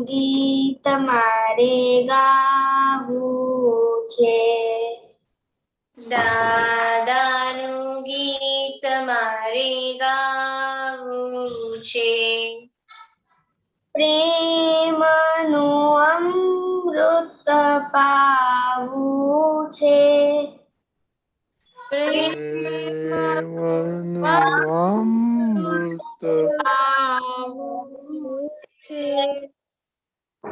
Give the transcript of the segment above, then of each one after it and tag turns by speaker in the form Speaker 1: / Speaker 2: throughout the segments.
Speaker 1: ગીત મારે ગાવું છે.
Speaker 2: દાદાનું ગીત મારે ગાવું છે.
Speaker 1: પ્રેમનું અમૃત પાવું છે.
Speaker 3: પ્રેમનું અમૃત
Speaker 2: પાવું છે.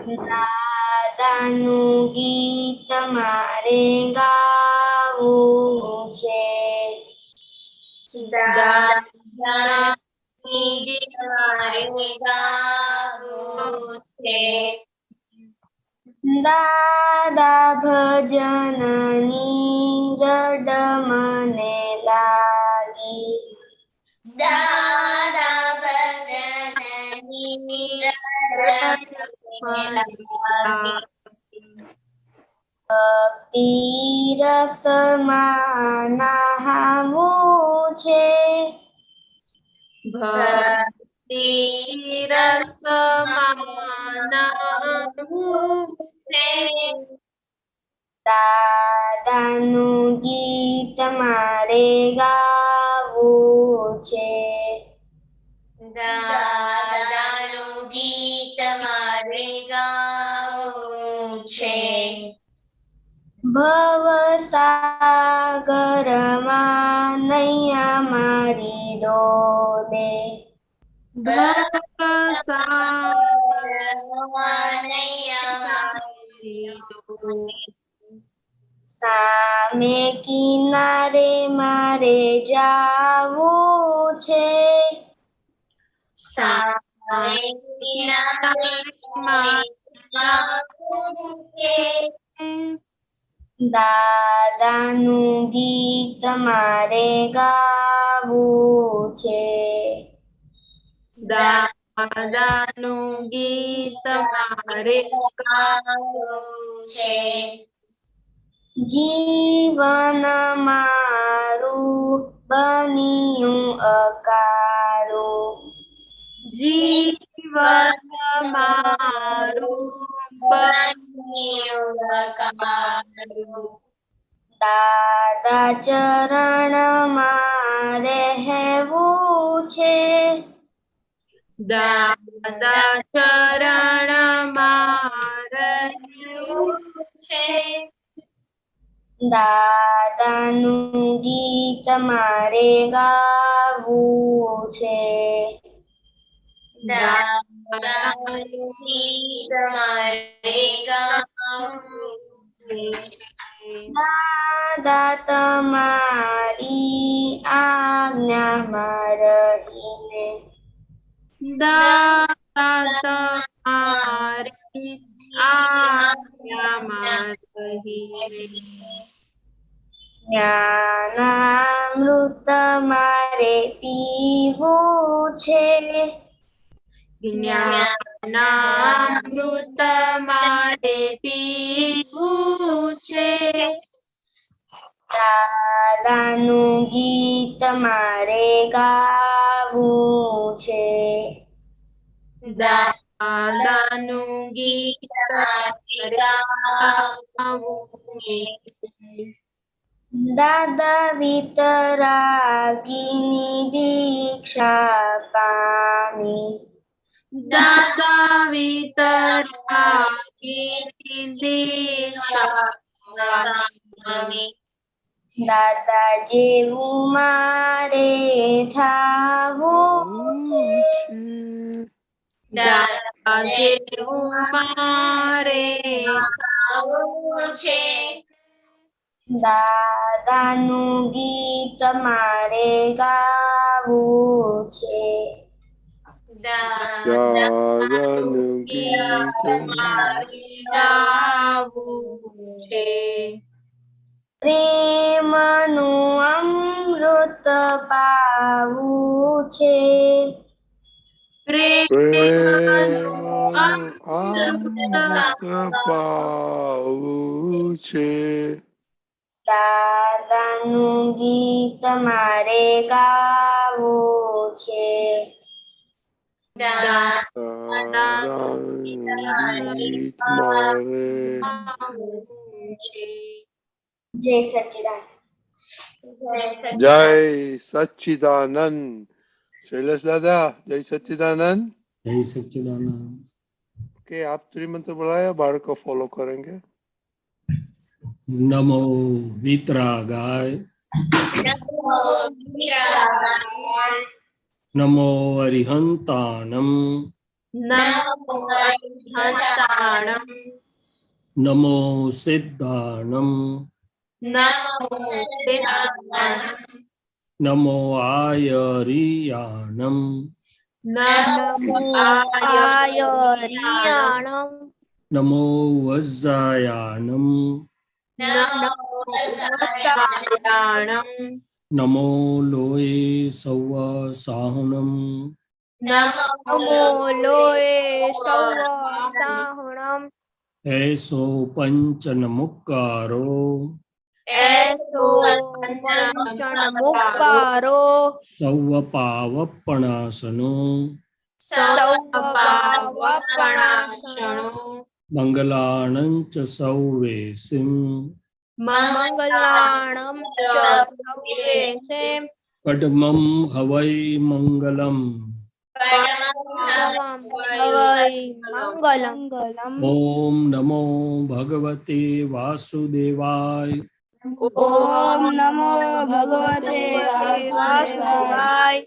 Speaker 1: દાદાનું ગીત મારે ગાવું છે.
Speaker 2: દાદાનું ગીત મારે ગાવું છે.
Speaker 1: દાદા ભજનની રડ મને લાગી.
Speaker 2: દાદા ભજનની રડ મને લાગી.
Speaker 1: ભક્તિ રસમાં નહાવું છે.
Speaker 2: ભક્તિ રસમાં નહાવું છે.
Speaker 1: દાદાનું ગીત મારે ગાવું છે.
Speaker 2: દાદાનું ગીત મારે ગાવું છે.
Speaker 1: ભવસાગરમાં નૈયા મારી ડોલે.
Speaker 2: ભવસાગરમાં નૈયા મારી ડોલે.
Speaker 1: સામે કિનારે મારે જાવું છે.
Speaker 2: સામે કિનારે મારે જાવું છે.
Speaker 1: દાદાનું ગીત મારે ગાવું છે.
Speaker 2: દાદાનું ગીત મારે ગાવું છે.
Speaker 1: જીવન મારું બન્યું અકાળું.
Speaker 2: જીવન મારું બન્યું અકાળું.
Speaker 1: દાદા ચરણમાં રહેવું છે.
Speaker 2: દાદા ચરણમાં રહેવું છે.
Speaker 1: દાદાનું ગીત મારે ગાવું છે.
Speaker 2: દાદાનું ગીત મારે ગાવું છે.
Speaker 1: દાદા તમારી આજ્ઞામાં રહીને.
Speaker 2: દાદા તમારી આજ્ઞામાં રહીને.
Speaker 1: જ્ઞાનામૃત મારે પીવું છે.
Speaker 2: જ્ઞાનામૃત મારે પીવું છે.
Speaker 1: દાદાનું ગીત મારે ગાવું છે.
Speaker 2: દાદાનું ગીત મારે ગાવું છે.
Speaker 1: દાદા વિતરાગીની દીક્ષા પામી.
Speaker 2: દાદા વિતરાગીની દીક્ષા પામી.
Speaker 1: દાદા જેવું મારે થાવું છે.
Speaker 2: દાદા જેવું મારે થાવું છે.
Speaker 1: દાદાનું ગીત મારે ગાવું છે.
Speaker 3: દાદાનું ગીત
Speaker 2: મારે ગાવું છે.
Speaker 1: પ્રેમનું અમૃત પાવું છે.
Speaker 3: પ્રેમનું અમૃત પાવું છે.
Speaker 1: દાદાનું ગીત મારે ગાવું છે.
Speaker 3: गीत मारे
Speaker 1: जय सच्चिदानंद।
Speaker 3: जय सच्चिदानंद। शैलेश दादा जय सच्चिदानंद।
Speaker 4: जय सच्चिदानंद।
Speaker 3: के आप त्रिमंत्र बुलाया, बाढ़ को फॉलो करेंगे।
Speaker 4: नमो वीतरागाय, नमो अरिहंताणम, नमो सिद्धाणम, नमो आयरियाणम,
Speaker 1: नमो आयरियाणम,
Speaker 4: नमो वज्जायाणम, नमो लोये सव्वासाहनम,
Speaker 1: नमो लोये सव्वासाहनम,
Speaker 4: ऐसो पंचनमुक्कारो,
Speaker 1: ऐसो पंचनमुक्कारो,
Speaker 4: सव्वपावपणासनो,
Speaker 1: सव्वपावपणासनो,
Speaker 4: मंगलाणंच सौवेसिम,
Speaker 1: मंगलाणं च सव्वेशे,
Speaker 4: पद्मं हवै मंगलम,
Speaker 1: हवै मंगलम्।
Speaker 4: ओम नमो भगवते वासुदेवाय,
Speaker 1: ओम नमो भगवते वासुदेवाय,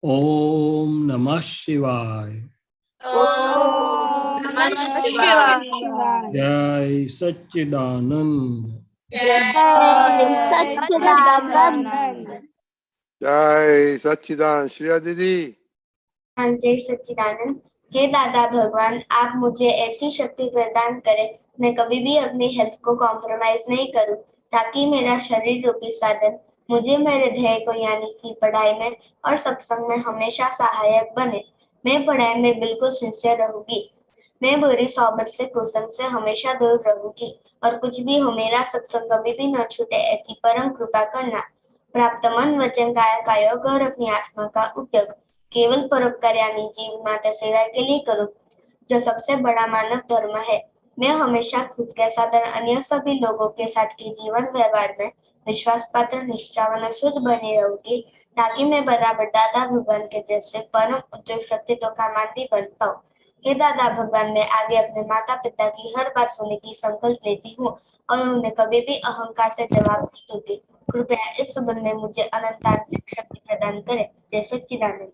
Speaker 4: ओम नमः शिवाय।
Speaker 1: ओम नमः शिवाय।
Speaker 4: जय सच्चिदानंद।
Speaker 1: जय सच्चिदानंद।
Speaker 3: जय सच्चिदानंद। श्रेया दीदी।
Speaker 1: हाँ, जय सच्चिदानंद। हे दादा भगवान, आप मुझे ऐसी शक्ति प्रदान करें, मैं कभी भी अपनी हेल्थ को कॉम्प्रोमाइज नहीं करूं, ताकि मेरा शरीर रूपी साधन मुझे मेरे ध्येय को यानी कि पढ़ाई में और सत्संग में हमेशा सहायक बने। मैं पढ़ाई में बिल्कुल सिंसियर रहूंगी। मैं बुरी सोबत से कुसंग से हमेशा दूर रहूंगी, और कुछ भी हो मेरा सत्संग कभी भी न छूटे, ऐसी परम कृपा करना। प्राप्त मन वचन काया का योग और अपनी आत्मा का उपयोग केवल परोपकार यानी जीव माता सेवा के लिए करूं, जो सबसे बड़ा मानव धर्म है। मैं हमेशा खुद के साथ और अन्य सभी लोगों के साथ के जीवन व्यवहार में विश्वास पात्र, निष्ठावान और शुद्ध बनी रहूंगी, ताकि मैं बराबर दादा भगवान के जैसे परम उच्च व्यक्तित्व का मानवी बन पाऊं। हे दादा भगवान, मैं आगे अपने माता पिता की हर बात सुनने की संकल्प लेती हूँ और उन्हें कभी भी अहंकार से जवाब नहीं दूंगी। कृपया इस संबंध में मुझे अनंतांतिक शक्ति प्रदान करें। जय सच्चिदानंद।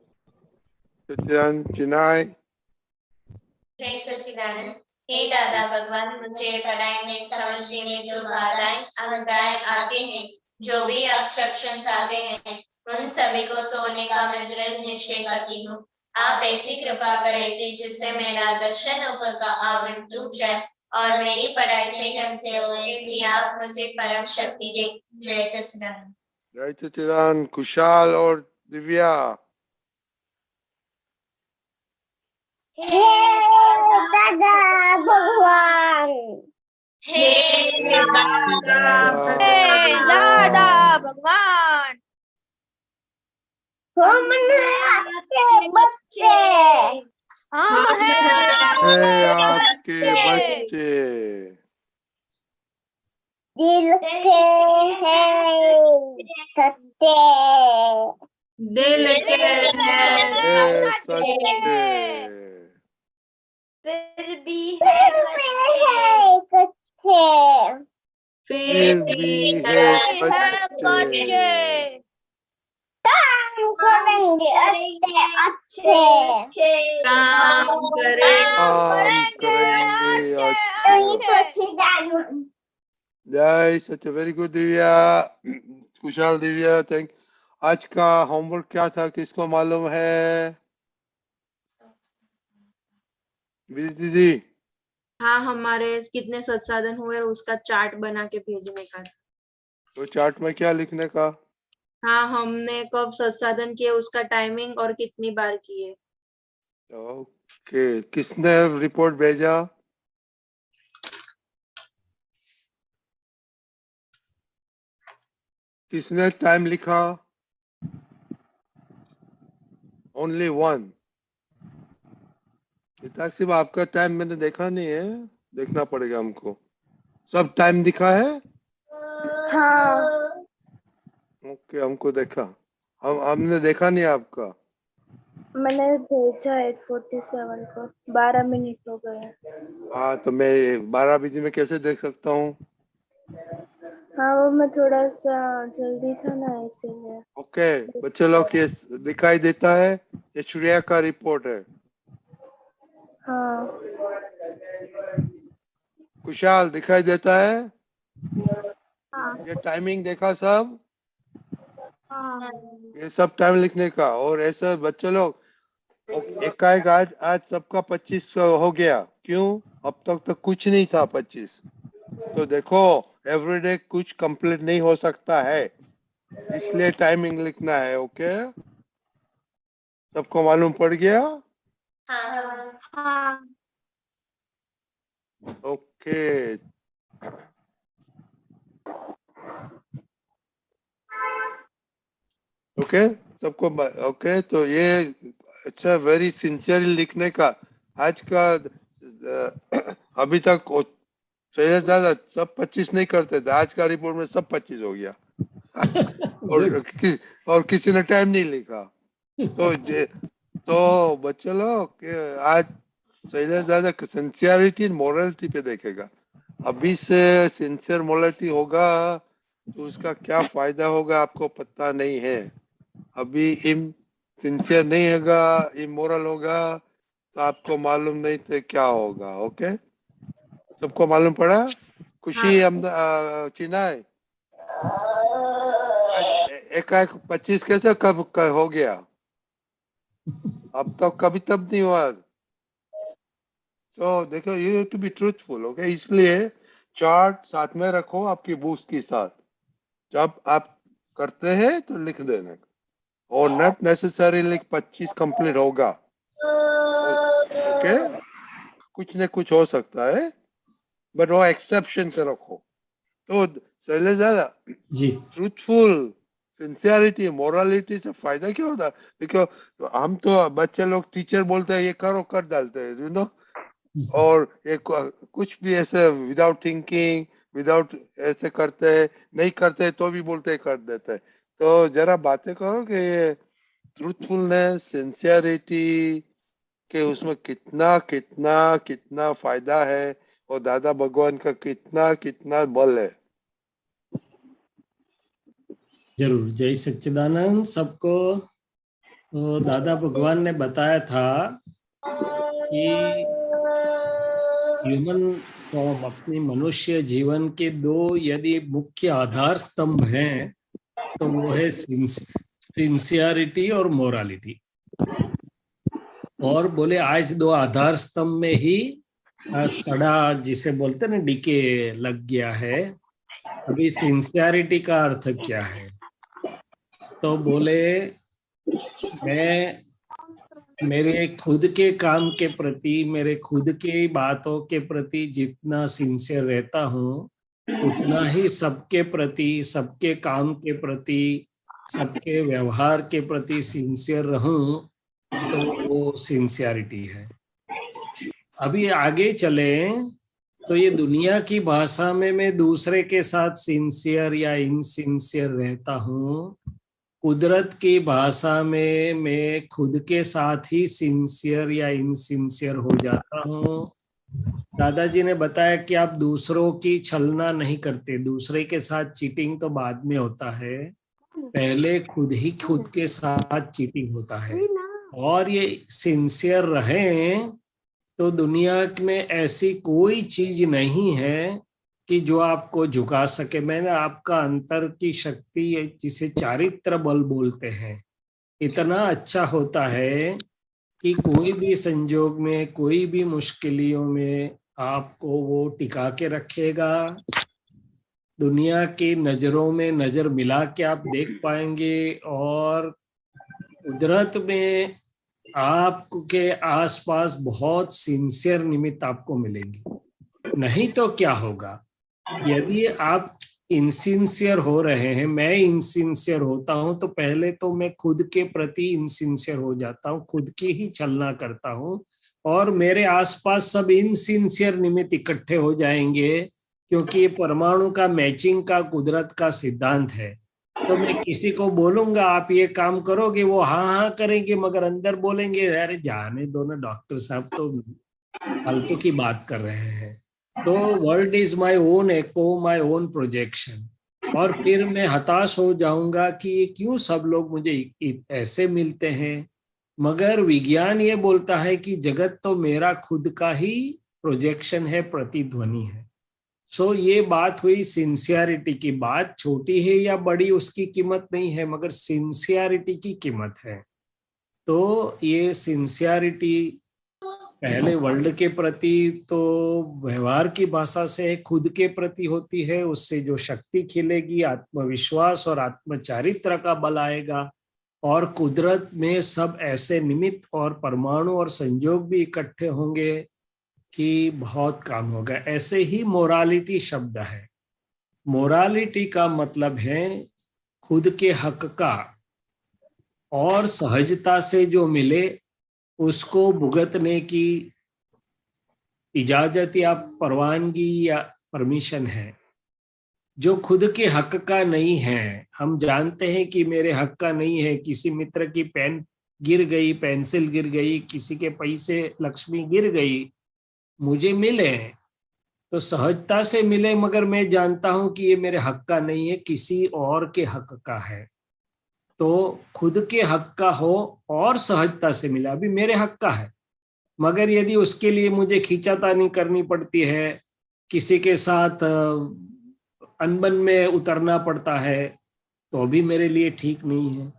Speaker 3: सच्चिदानंद चिनाय।
Speaker 2: जय सच्चिदानंद। हे दादा भगवान, मुझे पढ़ाई में समझने में जो बाधाएं अवधाएं आते हैं, जो भी ऑब्स्ट्रक्शंस आते हैं, उन सभी को तोड़ने का मैं दृढ़ निश्चय करती हूँ। आप ऐसी कृपा करें कि जिससे मेरा दर्शन ऊपर का आवरण टूट जाए और मेरी पढ़ाई सही ढंग से हो, ऐसी आप मुझे परम शक्ति दे। जय सच्चिदानंद।
Speaker 3: जय सच्चिदानंद। कुशाल और दिव्या।
Speaker 1: हे दादा भगवान,
Speaker 2: हे
Speaker 1: दादा भगवान, हम आपके बच्चे, हम हैं
Speaker 3: आपके बच्चे,
Speaker 1: दिल के हैं सच्चे,
Speaker 2: दिल के
Speaker 3: सच्चे,
Speaker 1: फिर भी है कच्चे,
Speaker 3: फिर भी है बच्चे,
Speaker 1: काम करेंगे अच्छे,
Speaker 2: काम करेंगे
Speaker 3: अच्छे। जय सच। Very good Divya. Kushal Divya, thank. आज का होमवर्क क्या था, किसको मालूम है? दीदी।
Speaker 5: हाँ, हमारे कितने सत्साधन हुए उसका चार्ट बना के भेजने का।
Speaker 3: तो चार्ट में क्या लिखने का?
Speaker 5: हाँ, हमने कब सत्साधन किए, उसका टाइमिंग और कितनी बार किए।
Speaker 3: ओके, किसने रिपोर्ट भेजा? किसने टाइम लिखा? Only one. हिताक्षी, आपका टाइम मैंने देखा नहीं है, देखना पड़ेगा हमको। सब टाइम दिखा है?
Speaker 5: हाँ।
Speaker 3: ओके, हमको देखा, हमने देखा नहीं आपका।
Speaker 5: मैंने भेजा 8:47 को, 12 मिनट हो गए।
Speaker 3: हाँ, तो मैं 12 बजे में कैसे देख सकता हूँ?
Speaker 5: हाँ, वो मैं थोड़ा सा जल्दी था ना, इसीलिए।
Speaker 3: ओके बच्चे लोग, ये दिखाई देता है, ये श्रेया का रिपोर्ट है।
Speaker 5: हाँ।
Speaker 3: कुशाल दिखाई देता है?
Speaker 5: हाँ।
Speaker 3: ये टाइमिंग देखा सब?
Speaker 5: हाँ।
Speaker 3: ये सब टाइम लिखने का। और ऐसा बच्चे लोग, एकाएक आज आज सबका 25 हो गया, क्यों? अब तक तो कुछ नहीं था 25। तो देखो, एवरीडे कुछ कंप्लीट नहीं हो सकता है, इसलिए टाइमिंग लिखना है। ओके, सबको मालूम पड़ गया?
Speaker 2: हाँ।
Speaker 5: हाँ।
Speaker 3: ओके, ओके सबको ओके। तो ये अच्छा, वेरी सिंसियरली लिखने का। आज का अभी तक शैलेश दादा सब 25 नहीं करते थे, आज का रिपोर्ट में सब 25 हो गया।
Speaker 4: गुड।
Speaker 3: और किसी ने टाइम नहीं लिखा। तो बच्चे लोग आज शैलेश दादा सिंसियरिटी मोरलिटी पे देखेगा। अभी से सिंसियर मोरलिटी होगा तो उसका क्या फायदा होगा आपको पता नहीं है। अभी इम सिंसियर नहीं होगा, इमोरल होगा, तो आपको मालूम नहीं थे क्या होगा। ओके, सबको मालूम पड़ा? खुशी चिनाई एकाएक 25 कैसे कब हो गया? अब तो कभी तब नहीं हुआ। तो देखो, you have to be truthful. Okay, इसलिए चार्ट साथ में रखो आपकी बुक्स के साथ। जब आप करते हैं तो लिख देना, और नॉट नेसेसरीली 25 कंप्लीट होगा। ओके, कुछ न कुछ हो सकता है, बट वो एक्सेप्शन से रखो। तो शैलेश दादा,
Speaker 4: जी।
Speaker 3: ट्रूथफुल, सिंसियरिटी, मोरालिटी से फायदा क्या होता है? देखो, हम तो बच्चे लोग टीचर बोलते हैं ये करो, कर डालते हैं, यू नो। और ये कुछ भी ऐसे विदाउट थिंकिंग, विदाउट ऐसे करते हैं, नहीं करते तो भी बोलते कर देते हैं। तो जरा बातें करो कि ये ट्रूथफुलनेस, सिंसियरिटी के उसमें कितना कितना कितना फायदा है, और दादा भगवान का कितना कितना बल है।
Speaker 4: जरूर। जय सच्चिदानंद सबको। तो दादा भगवान ने बताया था कि ह्यूमन फॉर्म, अपनी मनुष्य जीवन के दो यदि मुख्य आधार स्तंभ हैं तो वो है सिंसियरिटी और मोरालिटी। और बोले आज दो आधार स्तंभ में ही सड़ा, जिसे बोलते ना, डीके लग गया है। अभी सिंसियरिटी का अर्थ क्या है? तो बोले मैं मेरे खुद के काम के प्रति, मेरे खुद के बातों के प्रति जितना सिंसियर रहता हूँ, उतना ही सबके प्रति, सबके काम के प्रति, सबके व्यवहार के प्रति सिंसियर रहूं, तो वो सिंसियरिटी है। अभी आगे चले तो ये दुनिया की भाषा में मैं दूसरे के साथ सिंसियर या इनसिंसियर रहता हूँ, कुदरत की भाषा में मैं खुद के साथ ही सिंसियर या इनसिंसियर हो जाता हूँ। दादाजी ने बताया कि आप दूसरों की छलना नहीं करते, दूसरे के साथ चीटिंग तो बाद में होता है, पहले खुद ही खुद के साथ चीटिंग होता है। और ये सिंसियर रहें तो दुनिया में ऐसी कोई चीज नहीं है कि जो आपको झुका सके। मैंने आपका अंतर की शक्ति, जिसे चारित्र बल बोलते हैं, इतना अच्छा होता है कि कोई भी संजोग में, कोई भी मुश्किलों में आपको वो टिका के रखेगा। दुनिया की नजरों में नजर मिला के आप देख पाएंगे, और कुदरत में आपके आसपास बहुत सिंसियर निमित्त आपको मिलेंगे। नहीं तो क्या होगा, यदि आप इनसिंसियर हो रहे हैं, मैं इनसिंसियर होता हूं, तो पहले तो मैं खुद के प्रति इनसिंसियर हो जाता हूं, खुद की ही छलना करता हूं, और मेरे आसपास सब इनसिंसियर निमित्त इकट्ठे हो जाएंगे, क्योंकि ये परमाणु का मैचिंग का कुदरत का सिद्धांत है। तो मैं किसी को बोलूंगा आप ये काम करोगे, वो हाँ हाँ करेंगे, मगर अंदर बोलेंगे अरे जाने दो ना, डॉक्टर साहब तो फालतू की बात कर रहे हैं। तो world is my own echo, my own projection. और फिर मैं हताश हो जाऊंगा कि ये क्यों सब लोग मुझे ऐसे मिलते हैं। मगर विज्ञान ये बोलता है कि जगत तो मेरा खुद का ही प्रोजेक्शन है, प्रतिध्वनि है। सो ये बात हुई सिंसियरिटी की। बात छोटी है या बड़ी उसकी कीमत नहीं है, मगर सिंसियरिटी की कीमत है। तो ये सिंसियरिटी पहले वर्ल्ड के प्रति तो व्यवहार की भाषा से खुद के प्रति होती है। उससे जो शक्ति खिलेगी, आत्मविश्वास और आत्मचारित्र का बल आएगा, और कुदरत में सब ऐसे निमित्त और परमाणु और संयोग भी इकट्ठे होंगे कि बहुत काम होगा। ऐसे ही मोरालिटी शब्द है। मोरालिटी का मतलब है खुद के हक का और सहजता से जो मिले उसको भुगतने की इजाजत या परवानगी या परमिशन है। जो खुद के हक का नहीं है, हम जानते हैं कि मेरे हक का नहीं है, किसी मित्र की पेन गिर गई, पेंसिल गिर गई, किसी के पैसे लक्ष्मी गिर गई, मुझे मिले तो सहजता से मिले, मगर मैं जानता हूं कि ये मेरे हक का नहीं है, किसी और के हक का है। तो खुद के हक का हो और सहजता से मिला, अभी मेरे हक का है, मगर यदि उसके लिए मुझे खींचातानी करनी पड़ती है, किसी के साथ अनबन में उतरना पड़ता है, तो भी मेरे लिए ठीक नहीं है।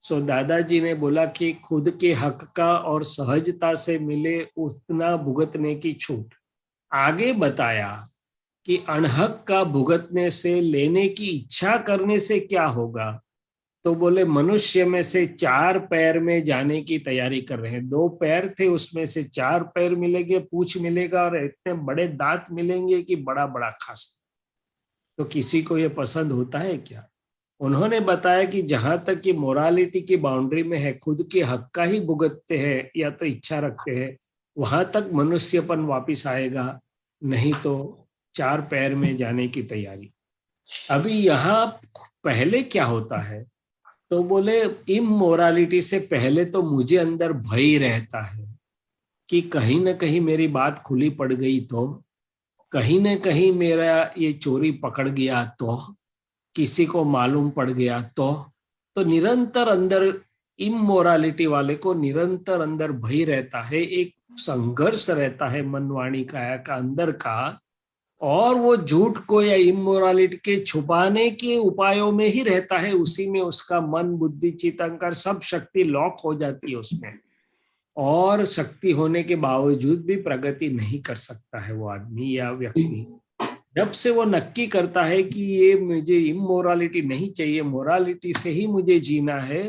Speaker 4: सो दादाजी ने बोला कि खुद के हक का और सहजता से मिले उतना भुगतने की छूट। आगे बताया कि अनहक का भुगतने से, लेने की इच्छा करने से क्या होगा। तो बोले मनुष्य में से 4 पैर में जाने की तैयारी कर रहे हैं। 2 पैर थे, उसमें से 4 पैर मिलेंगे, पूंछ मिलेगा और इतने बड़े दांत मिलेंगे कि बड़ा बड़ा खास। तो किसी को ये पसंद होता है क्या? उन्होंने बताया कि जहां तक कि मोरालिटी की बाउंड्री में है, खुद के हक का ही भुगतते हैं या तो इच्छा रखते हैं, वहां तक मनुष्यपन वापिस आएगा, नहीं तो 4 पैर में जाने की तैयारी। अभी यहाँ पहले क्या होता है, तो बोले इमोरालिटी से पहले तो मुझे अंदर भय रहता है कि कहीं ना कहीं मेरी बात खुली पड़ गई तो, कहीं ना कहीं मेरा ये चोरी पकड़ गया तो, किसी को मालूम पड़ गया तो निरंतर अंदर इमोरालिटी वाले को निरंतर अंदर भय रहता है, एक संघर्ष रहता है मन वाणी काया का अंदर का, और वो झूठ को या इमोरालिटी के छुपाने के उपायों में ही रहता है। उसी में उसका मन, बुद्धि, चित्त, अहंकार सब शक्ति लॉक हो जाती है उसमें, और शक्ति होने के बावजूद भी प्रगति नहीं कर सकता है वो आदमी या व्यक्ति। जब से वो नक्की करता है कि ये मुझे इमोरालिटी नहीं चाहिए, मोरालिटी से ही मुझे जीना है,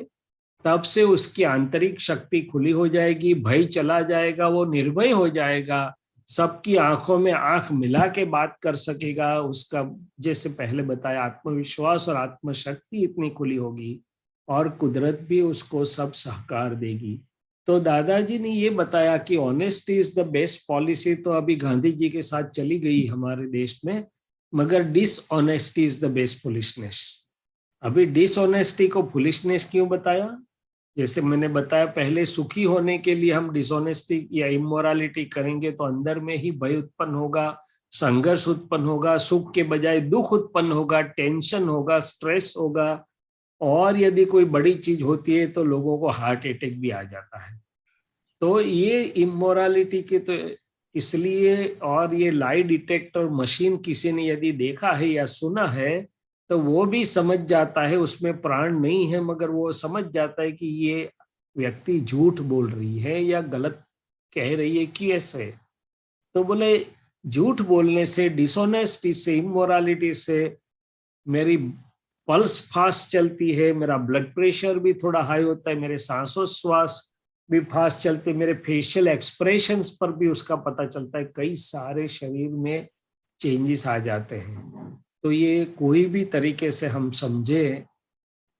Speaker 4: तब से उसकी आंतरिक शक्ति खुली हो जाएगी, भय चला जाएगा, वो निर्भय हो जाएगा, सबकी आंखों में आंख मिला के बात कर सकेगा। उसका जैसे पहले बताया आत्मविश्वास और आत्मशक्ति इतनी खुली होगी, और कुदरत भी उसको सब सहकार देगी। तो दादाजी ने ये बताया कि honesty is the best policy, तो अभी गांधी जी के साथ चली गई हमारे देश में, मगर dishonesty is the best foolishness. अभी डिसऑनेस्टी को फुलिशनेस क्यों बताया? जैसे मैंने बताया पहले, सुखी होने के लिए हम डिसऑनेस्टी या इमोरालिटी करेंगे तो अंदर में ही भय उत्पन्न होगा, संघर्ष उत्पन्न होगा, सुख के बजाय दुख उत्पन्न होगा, टेंशन होगा, स्ट्रेस होगा, और यदि कोई बड़ी चीज होती है तो लोगों को हार्ट अटैक भी आ जाता है। तो ये इमोरालिटी के तो इसलिए, और ये लाई डिटेक्टर मशीन किसी ने यदि देखा है या सुना है तो वो भी समझ जाता है, उसमें प्राण नहीं है, मगर वो समझ जाता है कि ये व्यक्ति झूठ बोल रही है या गलत कह रही है कि ऐसे। तो बोले झूठ बोलने से, डिसऑनेस्टी से, इमोरालिटी से मेरी पल्स फास्ट चलती है, मेरा ब्लड प्रेशर भी थोड़ा हाई होता है, मेरे सांसोश्वास भी फास्ट चलते, मेरे फेशियल एक्सप्रेशंस पर भी उसका पता चलता है, कई सारे शरीर में चेंजेस आ जाते हैं। तो ये कोई भी तरीके से हम समझे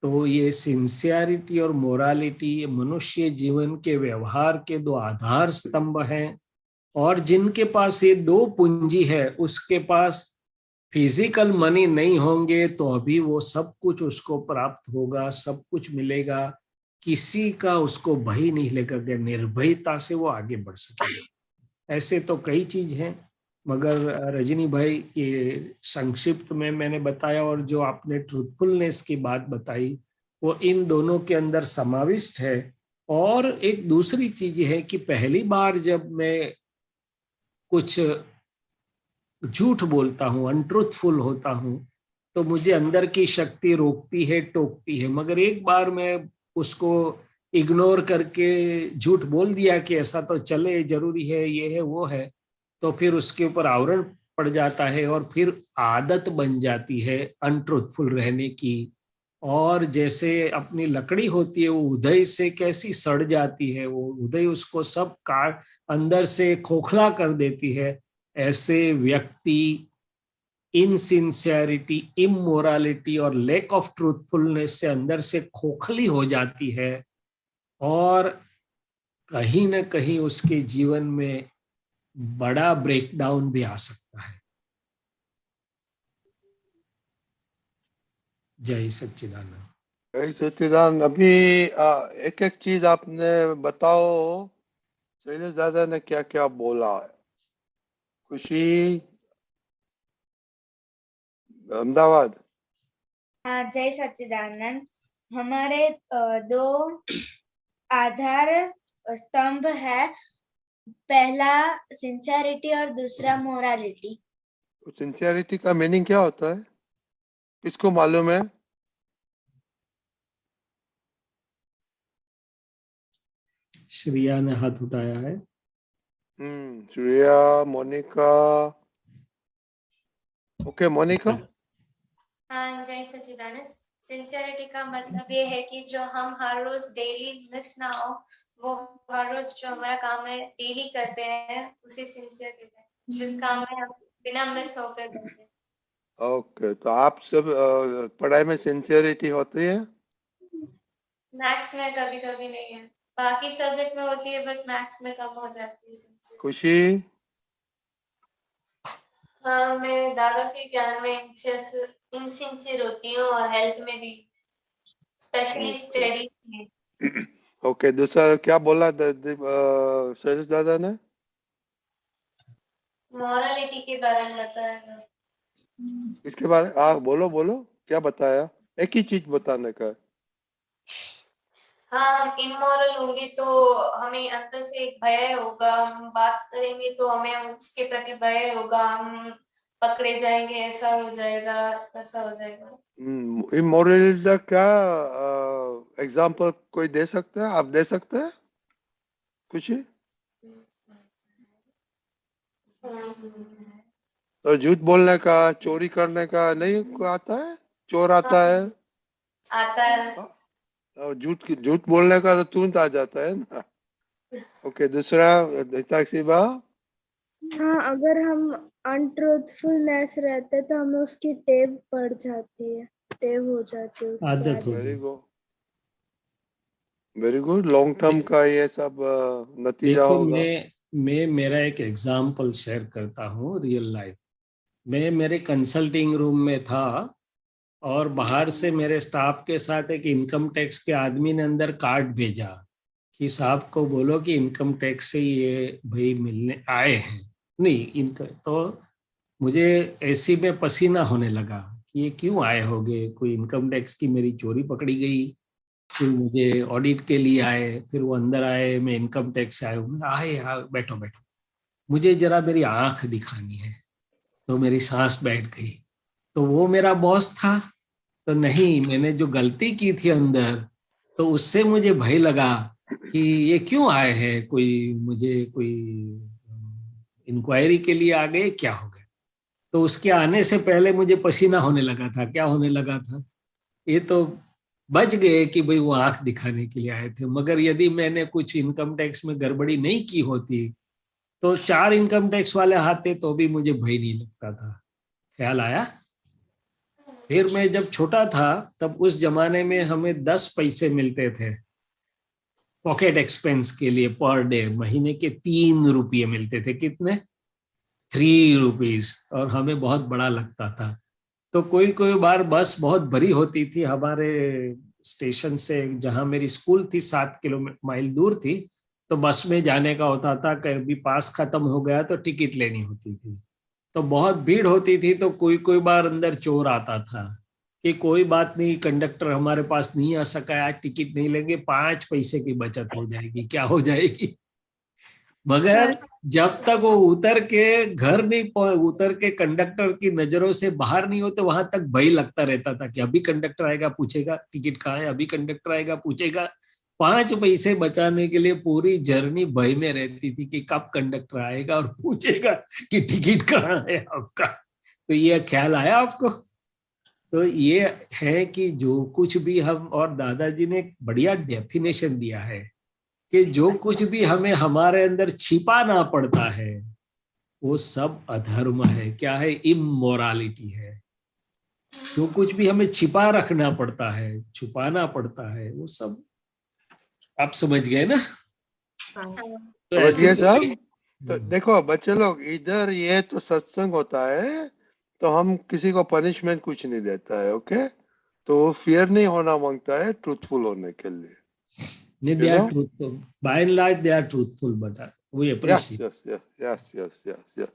Speaker 4: तो ये सिंसियरिटी और मोरालिटी मनुष्य जीवन के व्यवहार के दो आधार स्तंभ हैं, और जिनके पास ये दो पूंजी है, उसके पास फिजिकल मनी नहीं होंगे तो अभी वो सब कुछ उसको प्राप्त होगा, सब कुछ मिलेगा, किसी का उसको भय नहीं लगेगा, निर्भयता से वो आगे बढ़ सकेगा। ऐसे तो कई चीज हैं, मगर रजनी भाई ये संक्षिप्त में मैंने बताया, और जो आपने ट्रूथफुलनेस की बात बताई वो इन दोनों के अंदर समाविष्ट है। और एक दूसरी चीज है कि पहली बार जब मैं कुछ झूठ बोलता हूँ, अनट्रूथफुल होता हूँ, तो मुझे अंदर की शक्ति रोकती है, टोकती है। मगर एक बार मैं उसको इग्नोर करके झूठ बोल दिया कि ऐसा तो चले, जरूरी है, ये है वो है, तो फिर उसके ऊपर आवरण पड़ जाता है और फिर आदत बन जाती है अनट्रूथफुल रहने की। और जैसे अपनी लकड़ी होती है, वो उदय से कैसी सड़ जाती है, वो उदय उसको सब काट अंदर से खोखला कर देती है, ऐसे व्यक्ति इनसिंसियरिटी, इमोरालिटी और लैक ऑफ ट्रूथफुलनेस से अंदर से खोखली हो जाती है, और कहीं न कहीं उसके जीवन में बड़ा ब्रेकडाउन भी आ सकता है। जय सच्चिदानंद।
Speaker 3: जय सच्चिदानंद। अभी एक एक चीज आपने बताओ, शैलेश दादा ने क्या क्या बोला है। खुशी, अहमदाबाद।
Speaker 1: हाँ, जय सच्चिदानंद। हमारे दो आधार स्तंभ है, पहला सिंसियरिटी और दूसरा मोरालिटी।
Speaker 3: सिंसियरिटी का मीनिंग क्या होता है, किसको मालूम है?
Speaker 4: श्रिया ने हाथ उठाया है।
Speaker 3: श्रेया, मोनिका। ओके मोनिका।
Speaker 2: हाँ, जय सच्चिदानंद। सिंसियरिटी का मतलब ये है कि जो हम हर रोज डेली मिस ना हो, वो हर रोज जो हमारा काम है डेली करते हैं, उसे सिंसियर कहते हैं, जिस काम में हम बिना मिस होकर करते हैं।
Speaker 3: ओके, तो आप सब पढ़ाई में सिंसियरिटी होती है?
Speaker 2: मैथ्स में कभी कभी नहीं है, बाकी सब्जेक्ट में होती है, बट मैथ्स में कम हो जाती है सिंसियर।
Speaker 3: खुशी।
Speaker 2: हाँ, मैं दादा के ज्ञान में इनसिंसियर होती हूँ, और हेल्थ में भी, स्पेशली स्टडी में।
Speaker 3: ओके, दूसरा क्या बोला शैलेश दादा ने?
Speaker 2: मॉरलिटी के बारे में बताया।
Speaker 3: इसके बारे बोलो बोलो, क्या बताया? एक ही चीज बताने का है।
Speaker 2: हाँ, हम इमोरल होंगे तो हमें अंदर से एक भय होगा, हम बात करेंगे तो हमें उसके प्रति भय होगा, हम पकड़े जाएंगे, ऐसा हो जाएगा, ऐसा हो जाएगा।
Speaker 3: इमोरलिटी का क्या एग्जाम्पल कोई दे सकता है? आप दे सकते हैं खुशी? तो झूठ बोलने का, चोरी करने का नहीं आता है? चोर आता है,
Speaker 2: आता है।
Speaker 3: और झूठ बोलने का तो तुरंत आ जाता है ना। ओके, दूसरा हिताक्षी बा।
Speaker 6: हाँ, अगर हम अनट्रूथफुलनेस रहते तो हमें उसकी टेव पड़ जाती है, टेव हो जाती है, उसकी
Speaker 4: आदत हो
Speaker 3: वेरी
Speaker 4: जाए।
Speaker 3: Good, very good. Long term का ये सब नतीजा
Speaker 4: देखो,
Speaker 3: होगा।
Speaker 4: मैं मेरा एक एग्जाम्पल शेयर करता हूँ रियल लाइफ। मैं मेरे कंसल्टिंग रूम में था, और बाहर से मेरे स्टाफ के साथ एक इनकम टैक्स के आदमी ने अंदर कार्ड भेजा कि साहब को बोलो कि इनकम टैक्स से ये भाई मिलने आए हैं। नहीं, इनका तो मुझे ऐसी में पसीना होने लगा कि ये क्यों आए होंगे, कोई इनकम टैक्स की मेरी चोरी पकड़ी गई। फिर मुझे ऑडिट के लिए आए, फिर वो अंदर आए, मैं इनकम टैक्स से आया हूँ, आए बैठो बैठो, मुझे जरा मेरी आंख दिखानी है। तो मेरी सांस बैठ गई। तो वो मेरा बॉस था, तो नहीं, मैंने जो गलती की थी अंदर, तो उससे मुझे भय लगा कि ये क्यों आए हैं, कोई इंक्वायरी के लिए आ गए, क्या हो गया। तो उसके आने से पहले मुझे पसीना होने लगा था। क्या होने लगा था? ये तो बच गए कि भाई वो आंख दिखाने के लिए आए थे, मगर यदि मैंने कुछ इनकम टैक्स में गड़बड़ी नहीं की होती तो 4 इनकम टैक्स वाले आते तो भी मुझे भय नहीं लगता था। ख्याल आया? फिर मैं जब छोटा था तब उस जमाने में हमें 10 पैसे मिलते थे पॉकेट एक्सपेंस के लिए पर डे। महीने के 3 रुपये मिलते थे। कितने? 3 रुपीज। और हमें बहुत बड़ा लगता था। तो कोई कोई बार बस बहुत भरी होती थी हमारे स्टेशन से, जहां मेरी स्कूल थी 7 किलोमीटर दूर थी, तो बस में जाने का होता था। कभी पास खत्म हो गया तो टिकट लेनी होती थी। तो बहुत भीड़ होती थी, तो कोई कोई बार अंदर चोर आता था कि कोई बात नहीं, कंडक्टर हमारे पास नहीं आ सका, आज टिकट नहीं लेंगे, 5 पैसे की बचत हो जाएगी। क्या हो जाएगी? मगर जब तक वो उतर के घर नहीं उतर के कंडक्टर की नजरों से बाहर नहीं होते, वहां तक भय लगता रहता था कि अभी कंडक्टर आएगा पूछेगा टिकट कहाँ है, अभी कंडक्टर आएगा पूछेगा। 5 पैसे बचाने के लिए पूरी जर्नी भय में रहती थी कि कब कंडक्टर आएगा और पूछेगा कि टिकट कहाँ है आपका। तो ये ख्याल आया आपको? तो ये है कि जो कुछ भी हम, और दादाजी ने एक बढ़िया डेफिनेशन दिया है कि जो कुछ भी हमें हमारे अंदर छिपाना पड़ता है वो सब अधर्म है। क्या है? इमोरालिटी है। जो कुछ भी हमें छिपा रखना पड़ता है, छुपाना पड़ता है, वो सब आप समझ गए ना?
Speaker 5: हाँ।
Speaker 4: तो
Speaker 3: समझ
Speaker 4: ऐसे
Speaker 3: गए
Speaker 4: तो
Speaker 3: साहब? तो देखो बच्चे लोग, इधर ये तो सत्संग होता है, तो हम किसी को पनिशमेंट कुछ नहीं देता है, ओके? तो फियर नहीं होना मांगता है ट्रूथफुल होने के लिए।
Speaker 4: they are truthful. By and large, they are truthful, but we
Speaker 3: Yes,
Speaker 4: appreciate.
Speaker 3: yes.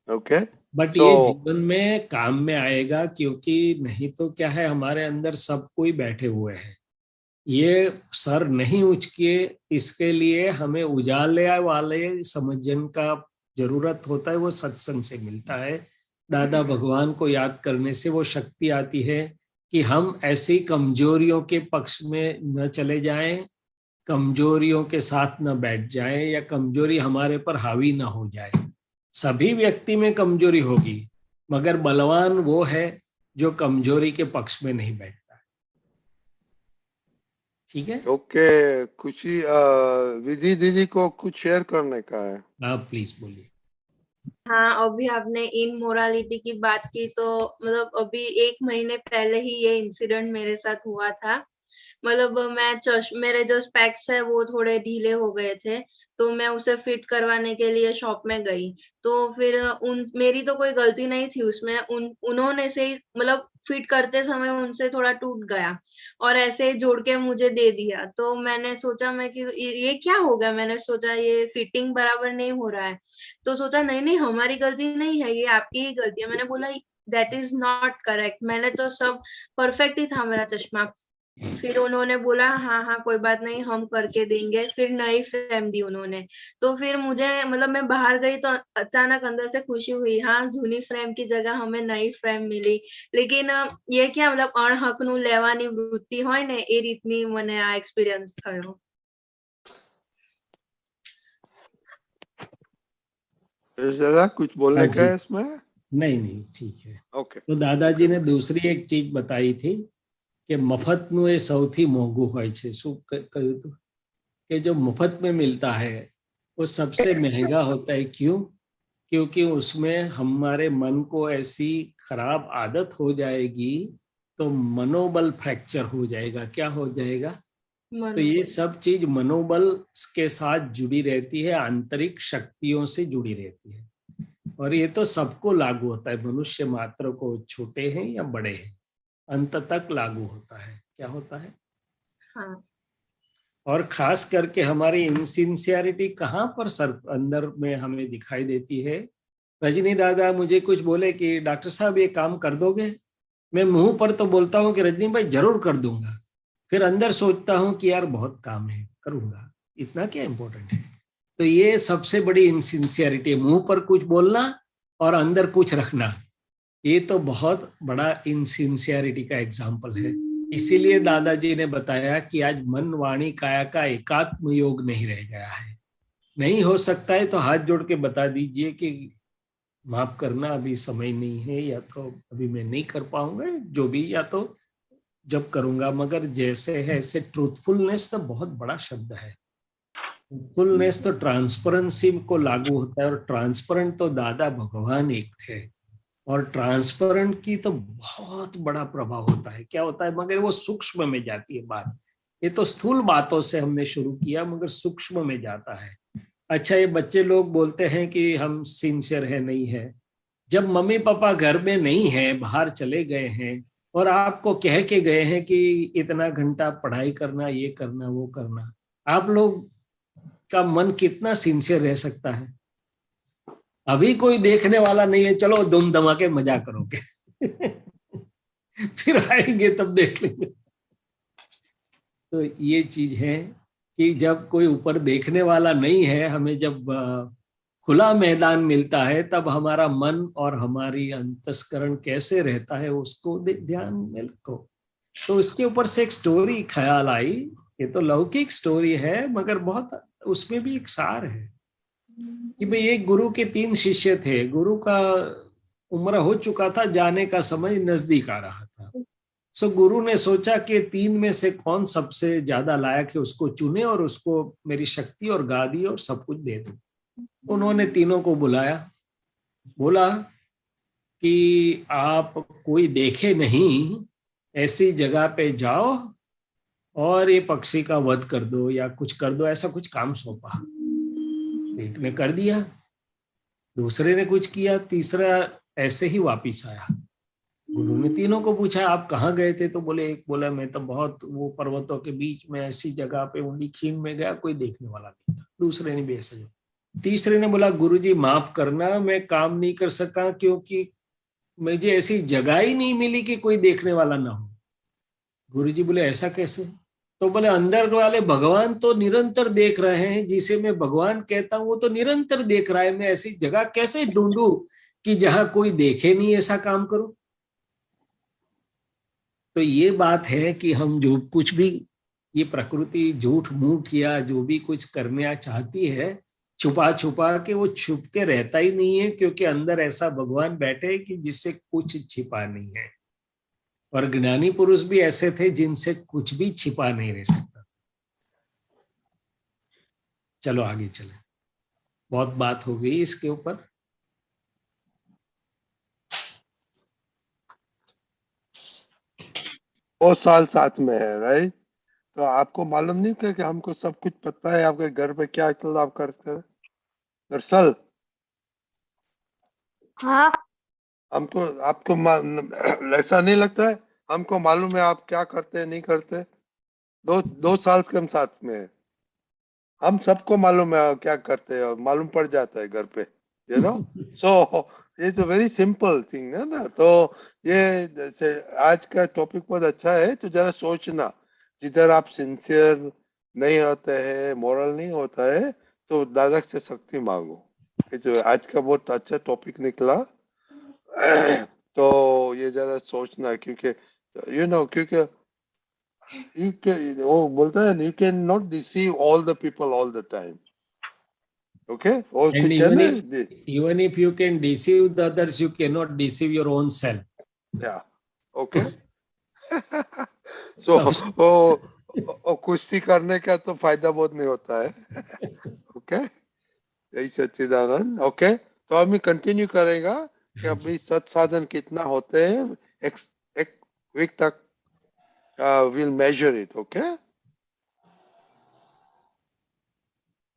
Speaker 3: Okay.
Speaker 4: But ये जीवन में काम में आएगा, क्योंकि नहीं तो क्या है, हमारे अंदर सब कोई बैठे हुए हैं। ये सर नहीं उचके, इसके लिए हमें उजाले वाले समझन का जरूरत होता है। वो सत्संग से मिलता है। दादा भगवान को याद करने से वो शक्ति आती है कि हम ऐसी कमजोरियों के पक्ष में न चले जाएं, कमजोरियों के साथ न बैठ जाएं, या कमजोरी हमारे पर हावी ना हो जाए। सभी व्यक्ति में कमजोरी होगी, मगर बलवान वो है जो कमजोरी के पक्ष में नहीं बैठता। ठीक है?
Speaker 3: ओके। खुशी विधि दीदी को कुछ शेयर करने का है।
Speaker 4: आप प्लीज बोलिए।
Speaker 5: हाँ, अभी आपने इमोरालिटी की बात की, तो मतलब अभी 1 महीने पहले ही ये इंसिडेंट मेरे साथ हुआ था। मतलब मेरे जो स्पेक्स है वो थोड़े ढीले हो गए थे, तो मैं उसे फिट करवाने के लिए शॉप में गई। तो फिर मेरी तो कोई गलती नहीं थी उसमें, उन्होंने से ही मतलब फिट करते समय उनसे थोड़ा टूट गया और ऐसे ही जोड़ के मुझे दे दिया। तो मैंने सोचा मैं कि ये क्या हो गया, मैंने सोचा ये फिटिंग बराबर नहीं हो रहा है। तो सोचा नहीं नहीं हमारी गलती नहीं है, ये आपकी ही गलती है। मैंने बोला दैट इज नॉट करेक्ट, मैंने तो सब परफेक्ट ही था मेरा चश्मा। फिर उन्होंने बोला हाँ हाँ कोई बात नहीं, हम करके देंगे। फिर नई फ्रेम दी उन्होंने। तो फिर मुझे मतलब मैं बाहर गई तो अचानक अंदर से खुशी हुई, हाँ जूनी फ्रेम की जगह हमें नई फ्रेम मिली। लेकिन ये क्या मतलब अणहकનું લેવાની વૃત્તિ હોય ને એ રીતની મને આ એક્સપિરિયન્સ થયો।
Speaker 3: दादा कुछ बोलने का है इसमें?
Speaker 4: नहीं, ठीक है।
Speaker 3: ओके।
Speaker 4: तो दादाजी ने दूसरी एक चीज बताई थी कि મફતનું એ સૌથી મોંઘું હોય છે। શું કહ્યું હતું? कि जो मुफ्त में मिलता है वो सबसे महंगा होता है। क्यों? क्योंकि उसमें हमारे मन को ऐसी खराब आदत हो जाएगी तो मनोबल फ्रैक्चर हो जाएगा। क्या हो जाएगा? तो ये सब चीज मनोबल के साथ जुड़ी रहती है, आंतरिक शक्तियों से जुड़ी रहती है। और ये तो सबको लागू होता है, मनुष्य मात्र को, छोटे हैं या बड़े हैं, अंत तक लागू होता है। क्या होता है?
Speaker 5: हाँ।
Speaker 4: और खास करके हमारी इनसिंसियरिटी कहाँ पर सर अंदर में हमें दिखाई देती है। रजनी दादा मुझे कुछ बोले कि डॉक्टर साहब ये काम कर दोगे, मैं मुंह पर तो बोलता हूँ कि रजनी भाई जरूर कर दूंगा, फिर अंदर सोचता हूँ कि यार बहुत काम है, करूंगा, इतना क्या इम्पोर्टेंट है। तो ये सबसे बड़ी इनसिंसियरिटी है, मुंह पर कुछ बोलना और अंदर कुछ रखना। ये तो बहुत बड़ा इनसिंसियरिटी का एग्जाम्पल है। इसीलिए दादाजी ने बताया कि आज मन वाणी काया का एकात्म योग नहीं रह गया है। नहीं हो सकता है तो हाथ जोड़ के बता दीजिए कि माफ करना अभी समय नहीं है, या तो अभी मैं नहीं कर पाऊंगा, जो भी, या तो जब करूंगा। मगर जैसे है ऐसे ट्रूथफुलनेस तो बहुत बड़ा शब्द है। ट्रूथफुलनेस तो ट्रांसपेरेंसी को लागू होता है, और ट्रांसपेरेंट तो दादा भगवान एक थे। और ट्रांसपेरेंट की तो बहुत बड़ा प्रभाव होता है। क्या होता है, मगर वो सूक्ष्म में जाती है बात। ये तो स्थूल बातों से हमने शुरू किया, मगर सूक्ष्म में जाता है। अच्छा, ये बच्चे लोग बोलते हैं कि हम सिंसियर है, नहीं है। जब मम्मी पापा घर में नहीं है, बाहर चले गए हैं, और आपको कह के गए हैं कि इतना घंटा पढ़ाई करना, ये करना, वो करना, आप लोग का मन कितना सिंसियर रह सकता है? अभी कोई देखने वाला नहीं है, चलो दुम धमाके मजा करोगे फिर आएंगे तब देख लेंगे। तो ये चीज है कि जब कोई ऊपर देखने वाला नहीं है, हमें जब खुला मैदान मिलता है, तब हमारा मन और हमारी अंतस्करण कैसे रहता है उसको ध्यान में रखो। तो इसके ऊपर से एक स्टोरी ख्याल आई। ये तो लौकिक स्टोरी है, मगर बहुत उसमें भी एक सार है कि भाई एक गुरु के 3 शिष्य थे। गुरु का उम्र हो चुका था, जाने का समय नजदीक आ रहा था। सो गुरु ने सोचा कि 3 में से कौन सबसे ज्यादा लायक है, उसको चुने और उसको मेरी शक्ति और गादी और सब कुछ दे दूं। उन्होंने तीनों को बुलाया, बोला कि आप कोई देखे नहीं ऐसी जगह पे जाओ और ये पक्षी का वध कर दो या कुछ कर दो, ऐसा कुछ काम सौंपा। एक ने कर दिया, दूसरे ने कुछ किया, तीसरा ऐसे ही वापिस आया। गुरु ने तीनों को पूछा आप कहाँ गए थे? तो बोले, एक बोला मैं तो बहुत वो पर्वतों के बीच में ऐसी जगह पे ऊंडी खीन में गया, कोई देखने वाला नहीं था। दूसरे ने भी ऐसा। तीसरे ने बोला गुरुजी माफ करना, मैं काम नहीं कर सका क्योंकि मुझे ऐसी जगह ही नहीं मिली कि कोई देखने वाला ना हो। गुरुजी बोले ऐसा कैसे? तो बोले अंदर वाले भगवान तो निरंतर देख रहे हैं, जिसे मैं भगवान कहता हूँ वो तो निरंतर देख रहा है। मैं ऐसी जगह कैसे ढूंढूं कि जहां कोई देखे नहीं, ऐसा काम करूं? तो ये बात है कि हम जो कुछ भी ये प्रकृति झूठ मूठ या जो भी कुछ करना चाहती है, छुपा छुपा के, वो छुप के रहता ही नहीं है, क्योंकि अंदर ऐसा भगवान बैठे कि जिससे कुछ छिपा नहीं है। और ज्ञानी पुरुष भी ऐसे थे जिनसे कुछ भी छिपा नहीं रह सकता। चलो आगे चले, बहुत बात हो गई इसके ऊपर।
Speaker 3: बहुत साल साथ में है, राइट? तो आपको मालूम नहीं क्या कि हमको सब कुछ पता है आपके घर पे क्या चल आप करते हैं? दरअसल
Speaker 6: हाँ
Speaker 3: हमको आपको ऐसा नहीं लगता है हमको मालूम है आप क्या करते हैं नहीं करते? 2 साल के हम साथ में है, हम सबको मालूम है क्या करते हैं और मालूम पड़ जाता है घर पे, यू नो। सो ये तो वेरी सिंपल थिंग है ना। तो ये जैसे आज का टॉपिक बहुत अच्छा है, तो जरा सोचना, जिधर आप सिंसियर नहीं होते हैं, मोरल नहीं होता है, तो दादा से शक्ति मांगो। कि जो आज का बहुत अच्छा टॉपिक निकला तो ये जरा सोचना, क्योंकि क्योंकि वो बोलता है you can not deceive all the people all the time. Okay, और
Speaker 4: And
Speaker 3: कुछ है ना?
Speaker 4: even if you can deceive the others, you cannot deceive your own self.
Speaker 3: या ओके। सो ओ कुश्ती करने का तो फायदा बहुत नहीं होता है। ओके, यही सच्चिदानंद। ओके, तो हम कंटिन्यू करेगा कि अभी सत्साधन कितना होते हैं, एक वीक तक will measure it. Okay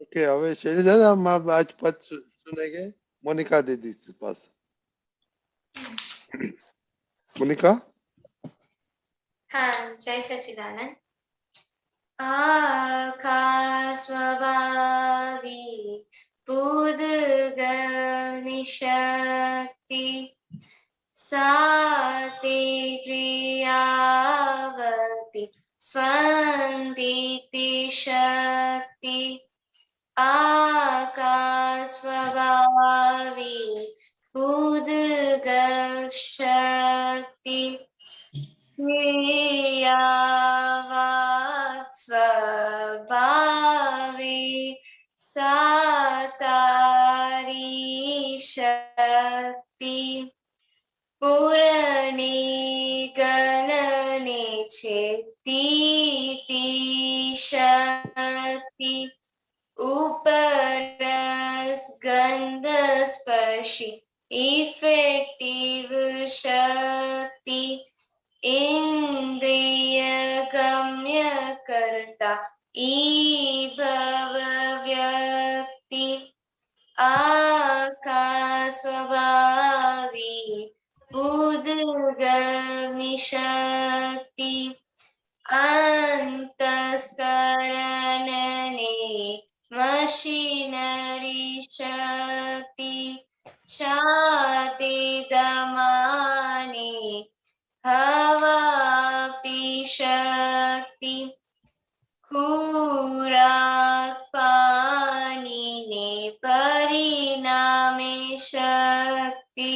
Speaker 3: okay, હવે શૈલેષ हम आज पद सुनेंगे मोनिका दीदी के पास। मोनिका।
Speaker 2: हाँ, जय सच्चिदानंद। आकाश स्वभावी पूदगल निशक्ति साते क्रियावती स्पंदिति शक्ति आकाश स्वभावी पूदगल शक्ति क्रियावाक् स्वभावे सातारी शक्ति पूरणे गणने चेतीति शक्ति उपरस गंध स्पर्शी इफेक्टिव शक्ति, इंद्रिय गम्य कर्ता, ईभव व्यक्ति, आकाश स्वभावी, उद्गल निशक्ति, अंतस्करण ने मशीनरी शक्ति, शांति दमाने हवा पी शक्ति, खुराक पानी ने परिणामे शक्ति,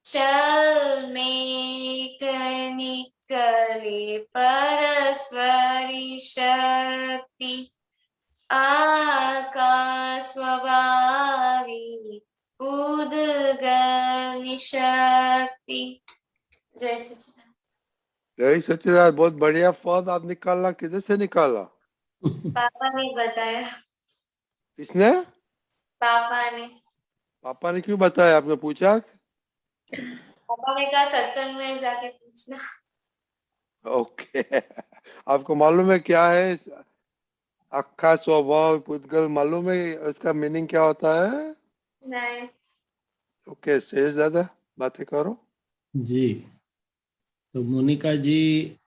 Speaker 2: चल में निकले परस्परी शक्ति, आकाश स्वभावी, उद्गल शक्ति। जय सच्चिदानंद।
Speaker 3: जय सच्चिदानंद, बहुत बढ़िया पद आप निकाला। किधर से निकाला?
Speaker 2: पापा ने बताया।
Speaker 3: किसने?
Speaker 2: पापा ने।
Speaker 3: पापा ने क्यों बताया? आपने पूछा?
Speaker 2: पापा ने कहा सत्संग में जाके पूछना।
Speaker 3: ओके। आपको मालूम है क्या है अक्खा स्वभाव पुद्गल? मालूम है इसका मीनिंग क्या होता है?
Speaker 2: नहीं।
Speaker 4: ओके, शेष दादा बातें करो।
Speaker 7: जी, तो मोनिका जी,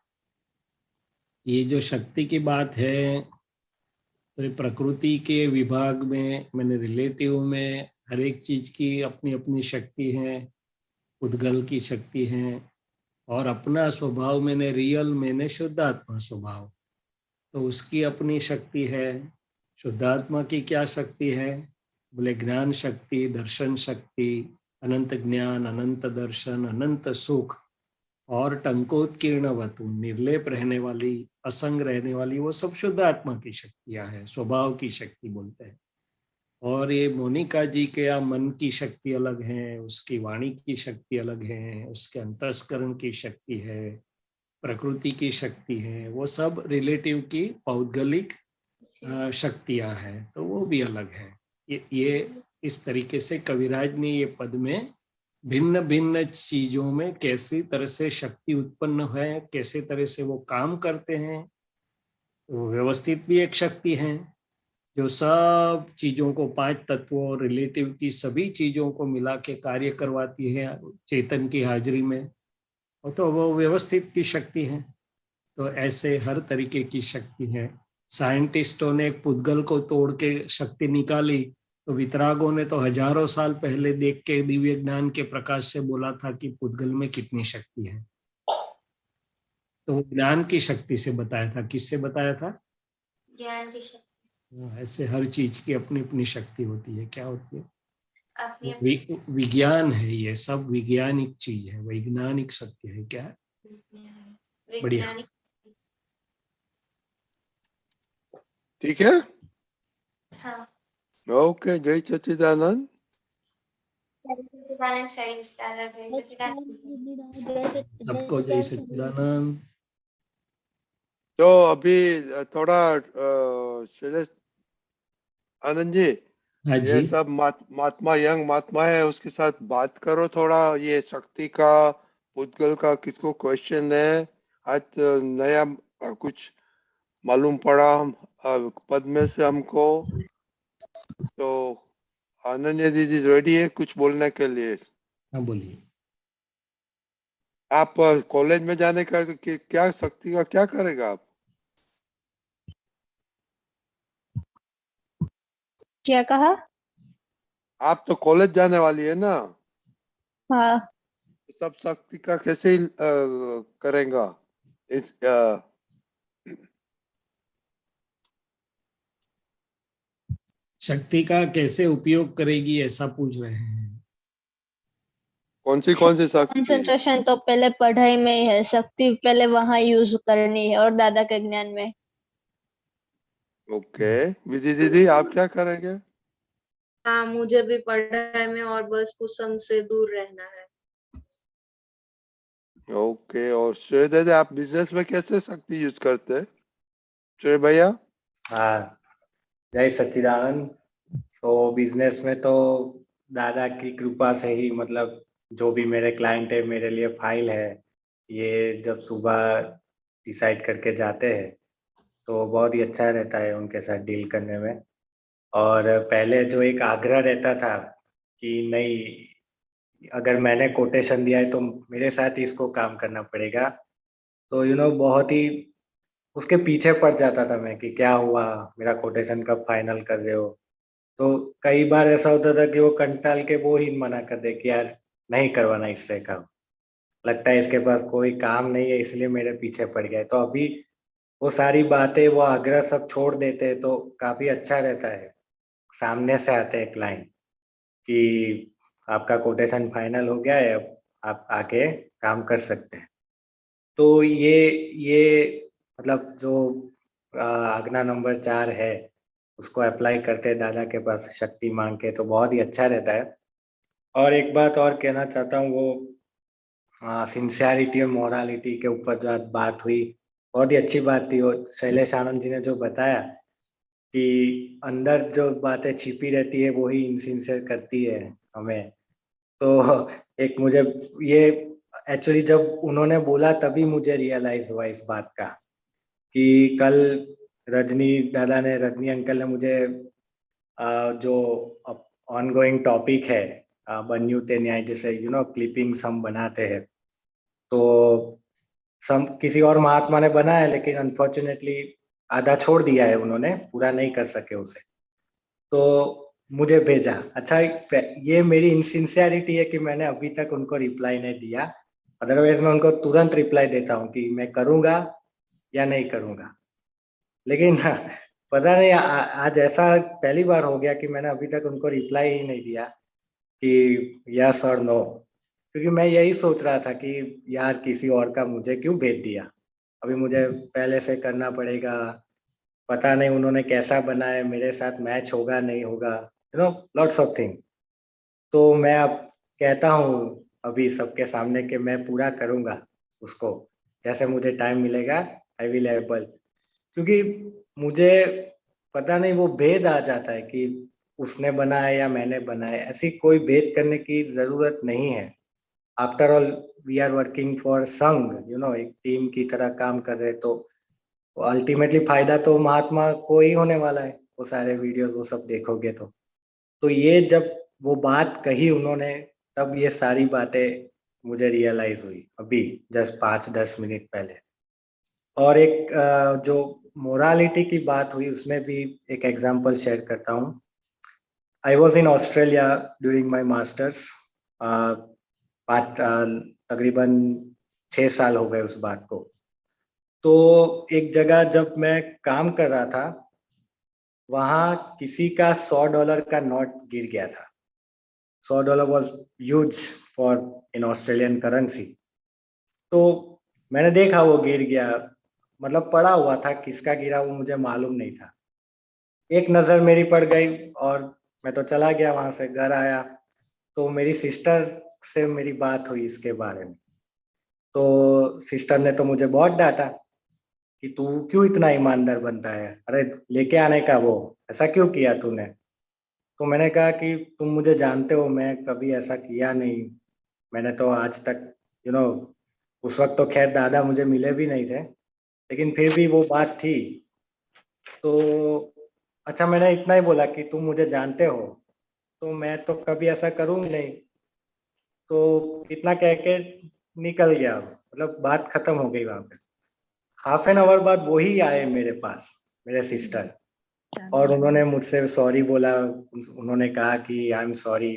Speaker 7: ये जो शक्ति की बात है, तो ये प्रकृति के विभाग में, मैंने रिलेटिव में, हर एक चीज की अपनी अपनी शक्ति है, उद्गल की शक्ति है, और अपना स्वभाव मैंने रियल, मैंने शुद्धात्मा स्वभाव, तो उसकी अपनी शक्ति है। शुद्धात्मा की क्या शक्ति है? बोले ज्ञान शक्ति, दर्शन शक्ति, अनंत ज्ञान, अनंत दर्शन, अनंत सुख, और टंकोत्कीर्णवतु, निर्लेप रहने वाली, असंग रहने वाली, वो सब शुद्ध आत्मा की शक्तियां हैं, स्वभाव की शक्ति बोलते हैं। और ये मोनिका जी के यहाँ मन की शक्ति अलग है, उसकी वाणी की शक्ति अलग है, उसके अंतस्करण की शक्ति है, प्रकृति की शक्ति है, वो सब रिलेटिव की पौद्गलिक शक्तियां हैं, तो वो भी अलग है। ये इस तरीके से कविराज ने ये पद में भिन्न भिन्न चीजों में कैसी तरह से शक्ति उत्पन्न है, कैसे तरह से वो काम करते हैं, वो व्यवस्थित भी एक शक्ति है जो सब चीजों को, पांच तत्वों, रिलेटिव की सभी चीजों को मिला के कार्य करवाती है चेतन की हाजिरी में, और तो वो व्यवस्थित की शक्ति है। तो ऐसे हर तरीके की शक्ति है। साइंटिस्टों ने एक पुद्गल को तोड़ के शक्ति निकाली, तो वितरागों ने तो हजारों साल पहले देख के दिव्य ज्ञान के प्रकाश से बोला था कि पुद्गल में कितनी शक्ति है। तो ज्ञान की शक्ति से बताया था। किससे बताया था?
Speaker 2: ज्ञान की शक्ति।
Speaker 7: ऐसे हर चीज की अपनी अपनी शक्ति होती है। क्या होती है?
Speaker 2: अपनी
Speaker 7: विज्ञान है, ये सब वैज्ञानिक चीज है, वैज्ञानिक सत्य है। क्या है? बढ़िया,
Speaker 3: ठीक है।
Speaker 2: हाँ।
Speaker 3: ओके, जय सच्चिदानंद।
Speaker 7: सबको जय सच्चिदानंद।
Speaker 3: तो अभी थोड़ा शैलेश आनंद जी,
Speaker 7: हाँ जी,
Speaker 3: ये सब महात्मा यंग महात्मा है, उसके साथ बात करो थोड़ा। ये शक्ति का, पुद्गल का किसको क्वेश्चन है? आज नया कुछ मालूम पड़ा पद में से हमको। तो अनन्या दीदी रेडी है कुछ बोलने के लिए?
Speaker 7: हाँ बोलिए।
Speaker 3: आप कॉलेज में जाने का क्या शक्ति का क्या करेगा आप?
Speaker 6: क्या कहा?
Speaker 3: आप तो कॉलेज जाने वाली है ना?
Speaker 6: हाँ,
Speaker 3: सब शक्ति का कैसे करेगा? इस
Speaker 7: शक्ति का कैसे उपयोग करेगी, ऐसा पूछ रहे हैं।
Speaker 3: कौन सी शक्ति?
Speaker 6: कंसंट्रेशन तो पहले पढ़ाई में ही है, शक्ति पहले वहां यूज करनी है, और दादा के ज्ञान में।
Speaker 3: ओके, विधि दीदी आप क्या करेंगे?
Speaker 5: हाँ, मुझे भी पढ़ाई में और बस कुसंग से दूर रहना है।
Speaker 3: ओके, और श्रेय दादा आप बिजनेस में कैसे शक्ति यूज करते हैं? श्रेय भैया?
Speaker 8: हाँ, जय सच्चिदानंद। तो बिजनेस में तो दादा की कृपा से ही मतलब जो भी मेरे क्लाइंट है मेरे लिए फाइल है, ये जब सुबह डिसाइड करके जाते हैं तो बहुत ही अच्छा रहता है उनके साथ डील करने में। और पहले जो एक आग्रह रहता था कि नहीं, अगर मैंने कोटेशन दिया है तो मेरे साथ ही इसको काम करना पड़ेगा, तो बहुत ही उसके पीछे पड़ जाता था मैं कि क्या हुआ, मेरा कोटेशन कब फाइनल कर रहे हो। तो कई बार ऐसा होता था कि वो कंटाल के वो ही मना कर दे कि यार नहीं करवाना इससे काम, लगता है इसके पास कोई काम नहीं है इसलिए मेरे पीछे पड़ गया है। तो अभी वो सारी बातें, वो आग्रह सब छोड़ देते हैं तो काफी अच्छा रहता है। सामने से आते हैं क्लाइंट कि आपका कोटेशन फाइनल हो गया है, अब आप आके काम कर सकते हैं। तो ये मतलब जो आज्ञा नंबर 4 है उसको अप्लाई करते हैं दादा के पास शक्ति मांग के, तो बहुत ही अच्छा रहता है। और एक बात और कहना चाहता हूँ, वो सिंसियरिटी और मोरालिटी के ऊपर जो आज बात हुई, बहुत ही अच्छी बात थी। और शैलेश आनंद जी ने जो बताया कि अंदर जो बातें छिपी रहती है वही इनसिंसियर करती है हमें। तो एक मुझे ये एक्चुअली जब उन्होंने बोला तभी मुझे रियलाइज हुआ इस बात का कि कल रजनी अंकल ने मुझे जो ऑनगोइंग टॉपिक है बन्यूते न्याय, जैसे क्लिपिंग्स हम बनाते हैं, तो किसी और महात्मा ने बनाया लेकिन अनफॉर्चुनेटली आधा छोड़ दिया है उन्होंने, पूरा नहीं कर सके उसे। तो मुझे भेजा, अच्छा ये मेरी इनसिंसियरिटी है कि मैंने अभी तक उनको रिप्लाई नहीं दिया, अदरवाइज मैं उनको तुरंत रिप्लाई देता हूँ कि मैं करूँगा या नहीं करूँगा। लेकिन पता नहीं आज ऐसा पहली बार हो गया कि मैंने अभी तक उनको रिप्लाई ही नहीं दिया कि यस और नो, क्योंकि मैं यही सोच रहा था कि यार किसी और का मुझे क्यों भेज दिया, अभी मुझे पहले से करना पड़ेगा, पता नहीं उन्होंने कैसा बना है, मेरे साथ मैच होगा नहीं होगा, लॉट्स ऑफ थिंग। तो मैं अब कहता हूँ अभी सबके सामने कि मैं पूरा करूँगा उसको, जैसे मुझे टाइम मिलेगा आई विल एबल, क्योंकि मुझे पता नहीं वो भेद आ जाता है कि उसने बनाया या मैंने बनाया, ऐसी कोई भेद करने की जरूरत नहीं है। After all we are working for Sangh, एक टीम की तरह काम कर रहे, तो अल्टीमेटली फायदा तो महात्मा को ही होने वाला है। वो सारे वीडियोस वो सब देखोगे तो ये जब वो बात कही उन्होंने, तब ये सारी बातें मुझे रियलाइज हुई अभी जस्ट 5-10 मिनट पहले। और एक जो मोरालिटी की बात हुई उसमें भी एक एग्जांपल शेयर करता हूँ। I was in Australia during my masters, तकरीबन 6 साल हो गए उस बात को। तो एक जगह जब मैं काम कर रहा था, वहां किसी का $100 का नोट गिर गया था। $100 was huge for in Australian currency. तो मैंने देखा वो गिर गया, मतलब पड़ा हुआ था, किसका गिरा वो मुझे मालूम नहीं था। एक नज़र मेरी पड़ गई और मैं तो चला गया वहां से, घर आया तो मेरी सिस्टर से मेरी बात हुई इसके बारे में। तो सिस्टर ने तो मुझे बहुत डांटा कि तू क्यों इतना ईमानदार बनता है, अरे लेके आने का वो ऐसा क्यों किया तूने। तो मैंने कहा कि तुम मुझे जानते हो, मैं कभी ऐसा किया नहीं, मैंने तो आज तक उस वक्त तो खैर दादा मुझे मिले भी नहीं थे, लेकिन फिर भी वो बात थी। तो अच्छा मैंने इतना ही बोला कि तुम मुझे जानते हो तो मैं तो कभी ऐसा करूँगी नहीं। तो इतना कह के निकल गया, मतलब बात खत्म हो गई वहां पे। हाफ एन आवर बाद वही आए मेरे पास, मेरे सिस्टर, और उन्होंने मुझसे सॉरी बोला। उन्होंने कहा कि आई एम सॉरी,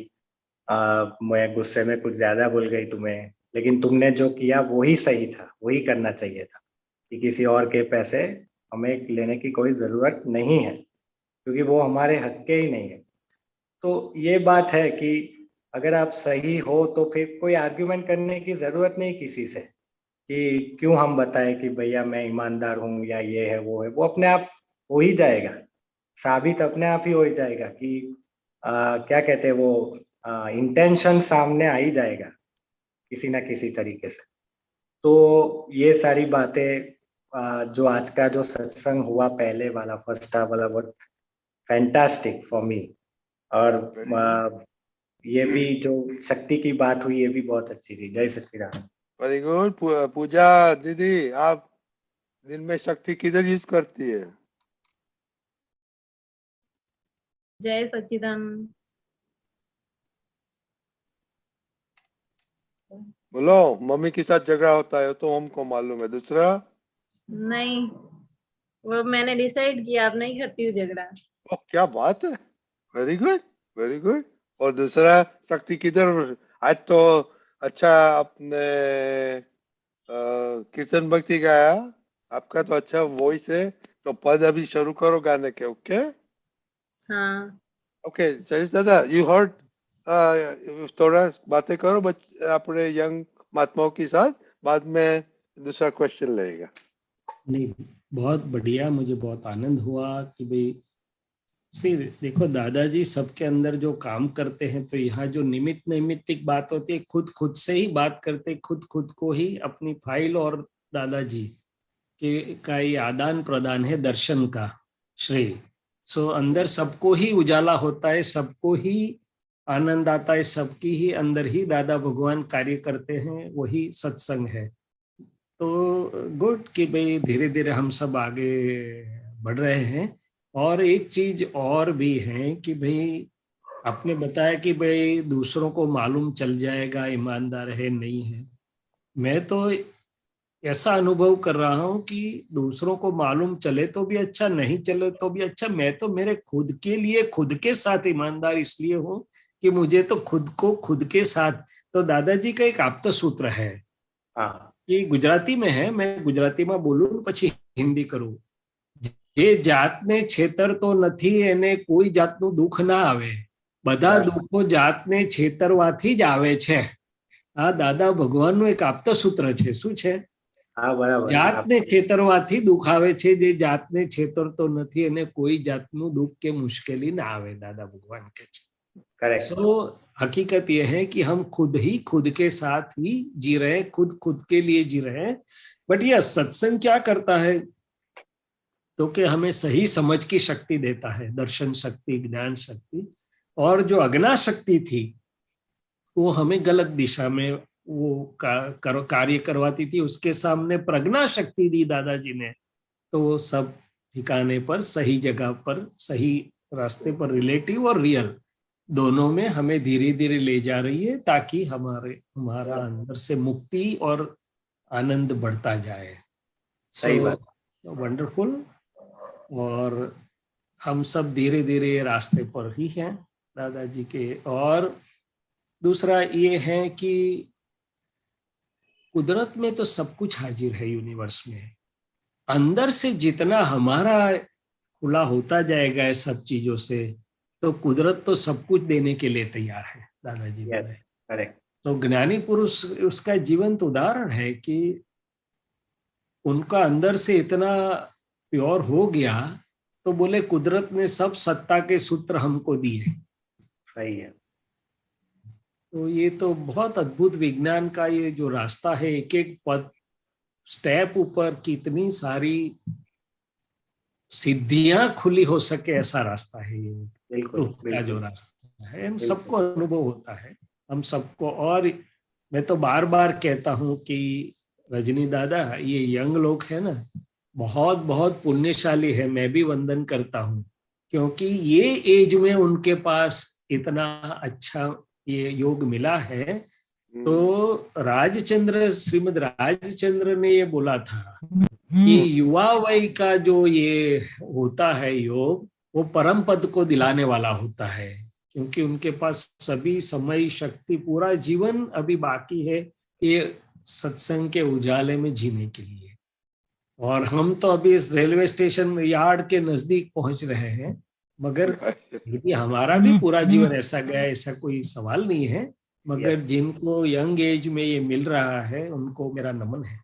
Speaker 8: मैं गुस्से में कुछ ज्यादा बोल गई तुम्हें, लेकिन तुमने जो किया वही सही था, वही करना चाहिए था, कि किसी और के पैसे हमें लेने की कोई ज़रूरत नहीं है, क्योंकि वो हमारे हक के ही नहीं है। तो ये बात है कि अगर आप सही हो तो फिर कोई आर्ग्यूमेंट करने की ज़रूरत नहीं किसी से, कि क्यों हम बताएं कि भैया मैं ईमानदार हूँ या ये है वो है। वो अपने आप हो ही जाएगा, साबित अपने आप ही हो ही जाएगा कि क्या कहते हैं वो, इंटेंशन सामने आ ही जाएगा किसी ना किसी तरीके से। तो ये सारी बातें जो आज का जो सत्संग हुआ पहले वाला फर्स्ट हाफ वाला, बहुत फैंटास्टिक फॉर मी। और ये भी जो शक्ति की बात हुई ये भी बहुत अच्छी थी। जय सच्चिदानंद।
Speaker 3: Very good. पूजा दीदी, आप दिन में शक्ति किधर यूज करती है?
Speaker 9: जय सच्चिदानंद।
Speaker 3: बोलो, मम्मी के साथ झगड़ा होता है तो हमको मालूम है। दूसरा?
Speaker 9: नहीं, वो मैंने डिसाइड किया अब नहीं करती हूँ झगड़ा।
Speaker 3: ओ, क्या बात है, वेरी गुड, वेरी गुड। और दूसरा, शक्ति किधर? आज तो अच्छा आपने कीर्तन भक्ति गाया, आपका तो अच्छा वॉइस है, तो पद अभी शुरू करो गाने के। ओके
Speaker 9: हाँ,
Speaker 3: ओके। सतीश दादा, यू हर्ड, थोड़ा बातें करो अपने यंग महात्माओं के साथ, बाद में दूसरा क्वेश्चन लेगा।
Speaker 7: नहीं, बहुत बढ़िया, मुझे बहुत आनंद हुआ कि भाई सी देखो दादाजी सबके अंदर जो काम करते हैं, तो यहाँ जो नैमित्तिक बात होती है, खुद से ही बात करते, खुद को ही अपनी फाइल और दादाजी के का ये आदान प्रदान है दर्शन का श्रेय। सो अंदर सबको ही उजाला होता है, सबको ही आनंद आता है, सबकी ही अंदर ही दादा भगवान कार्य करते हैं, वही सत्संग है। तो गुड कि भाई धीरे धीरे हम सब आगे बढ़ रहे हैं। और एक चीज और भी है कि भाई आपने बताया कि भाई दूसरों को मालूम चल जाएगा ईमानदार है नहीं है। मैं तो ऐसा अनुभव कर रहा हूं कि दूसरों को मालूम चले तो भी अच्छा, नहीं चले तो भी अच्छा। मैं तो मेरे खुद के लिए खुद के साथ ईमानदार इसलिए हूं कि मुझे तो खुद को खुद के साथ, तो दादाजी का एक आप्त सूत्र है,
Speaker 8: हाँ,
Speaker 7: ये गुजराती में है, मैं गुजराती में बोलूं પછી हिंदी करूं। જે જાતને છેતર તો નથી એને કોઈ જાતનું દુઃખ ના આવે, બધા દુઃખો જાતને છેતરવાથી જ આવે છે। આ દાદા ભગવાનનું એક આપતા સૂત્ર છે। શું છે?
Speaker 8: हाँ, बराबर।
Speaker 7: જાતને છેતરવાથી દુઃખ આવે છે, જે જાતને છેતરતો નથી એને કોઈ જાતનું દુઃખ કે મુશ્કેલી ના આવે, દાदा भगवान के છે।
Speaker 8: करेक्ट।
Speaker 7: सो हकीकत यह है कि हम खुद ही खुद के साथ ही जी रहे हैं, खुद के लिए जी रहे हैं। बट यह सत्संग क्या करता है, तो कि हमें सही समझ की शक्ति देता है, दर्शन शक्ति, ज्ञान शक्ति। और जो अज्ञान शक्ति थी वो हमें गलत दिशा में वो कार्य करवाती थी, उसके सामने प्रज्ञा शक्ति दी दादाजी ने, तो वो सब ठिकाने पर, सही जगह पर, सही रास्ते पर, रिलेटिव और रियल दोनों में हमें धीरे धीरे ले जा रही है, ताकि हमारा अंदर से मुक्ति और आनंद बढ़ता जाए।
Speaker 8: सही बात।
Speaker 7: वंडरफुल। और हम सब धीरे धीरे रास्ते पर ही हैं दादाजी के। और दूसरा ये है कि कुदरत में तो सब कुछ हाजिर है, यूनिवर्स में। अंदर से जितना हमारा खुला होता जाएगा इस सब चीजों से, तो कुदरत तो सब कुछ देने के लिए तैयार है, दादाजी बोले।
Speaker 8: करेक्ट।
Speaker 7: तो ज्ञानी पुरुष उसका जीवंत उदाहरण है कि उनका अंदर से इतना प्योर हो गया, तो बोले कुदरत ने सब सत्ता के सूत्र हमको दिए।
Speaker 8: सही है।
Speaker 7: तो ये तो बहुत अद्भुत विज्ञान का ये जो रास्ता है, एक एक पद स्टेप ऊपर कितनी सारी सिद्धियां खुली हो सके, ऐसा रास्ता है ये।
Speaker 8: बिल्कुल,
Speaker 7: का जो रास्ता है, हम सबको अनुभव होता है, हम सबको। और मैं तो बार बार कहता हूं कि रजनी दादा, ये यंग लोग है ना, बहुत बहुत पुण्यशाली है। मैं भी वंदन करता हूँ, क्योंकि ये एज में उनके पास इतना अच्छा ये योग मिला है। तो राजचंद्र, श्रीमद राजचंद्र ने ये बोला था कि युवा वय का जो ये होता है योग, वो परम पद को दिलाने वाला होता है, क्योंकि उनके पास सभी समय, शक्ति, पूरा जीवन अभी बाकी है ये सत्संग के उजाले में जीने के लिए। और हम तो अभी इस रेलवे स्टेशन यार्ड के नजदीक पहुंच रहे हैं, मगर यदि हमारा भी पूरा जीवन ऐसा गया, ऐसा कोई सवाल नहीं है। मगर जिनको यंग एज में ये मिल रहा है, उनको मेरा नमन है।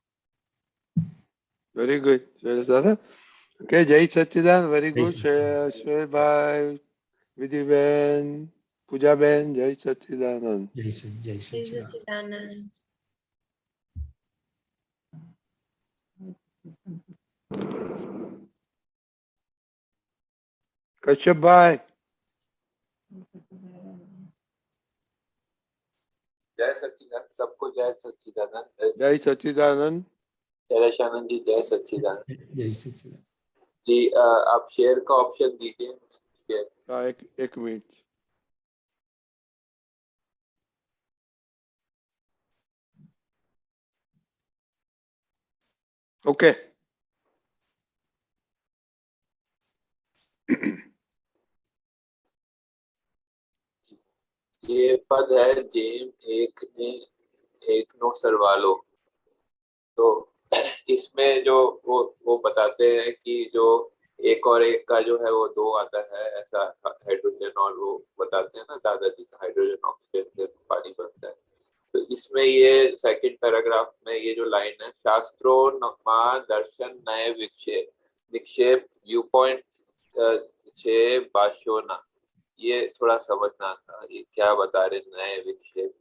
Speaker 3: वेरी गुड दादा। ओके, जय सच्चिदानंद। वेरी गुड श्वेत भाई, विधि बहन, पूजा बहन, जय सच्चिदानंद।
Speaker 7: जय सच्चिदानंद।
Speaker 3: कश्यप भाई,
Speaker 10: जय सच्चिदानंद, सबको जय सच्चिदानंद।
Speaker 3: जय सच्चिदानंद।
Speaker 10: शैलेशानंद जी जय सच्चिदानंद।
Speaker 4: जय सच्चिदानंद
Speaker 10: जी आप शेयर का ऑप्शन दीजिए। शेयर
Speaker 3: हाँ, एक मिनट। ओके।
Speaker 10: ये पद है जेम एक नो सरवालो। तो इसमें जो वो बताते हैं कि जो एक और एक का जो है वो 2 आता है, ऐसा हाइड्रोजन, और वो बताते हैं ना दादाजी का हाइड्रोजन ऑक्सीजन से पानी बनता है। तो इसमें ये सेकंड पैराग्राफ में ये जो लाइन है, शास्त्रों मा दर्शन नए विक्षेप निक्षेप व्यू पॉइंट छे भाष्योना, ये थोड़ा समझना था, ये क्या बता रहे नए विक्षेप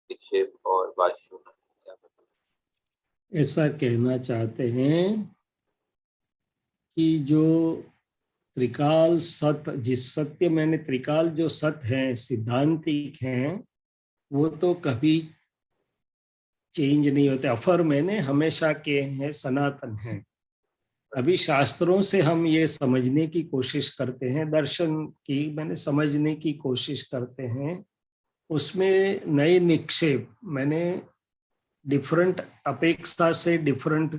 Speaker 10: निक्षेप और भाष्योना, क्या बता?
Speaker 4: ऐसा कहना चाहते हैं कि जो त्रिकाल सत, जिस सत्य मैंने त्रिकाल जो सत है सिद्धांतिक हैं, वो तो कभी चेंज नहीं होते, अफर मैंने हमेशा के हैं, सनातन हैं। अभी शास्त्रों से हम ये समझने की कोशिश करते हैं, दर्शन की मैंने समझने की कोशिश करते हैं, उसमें नए निक्षेप मैंने डिफरेंट अपेक्षा से डिफरेंट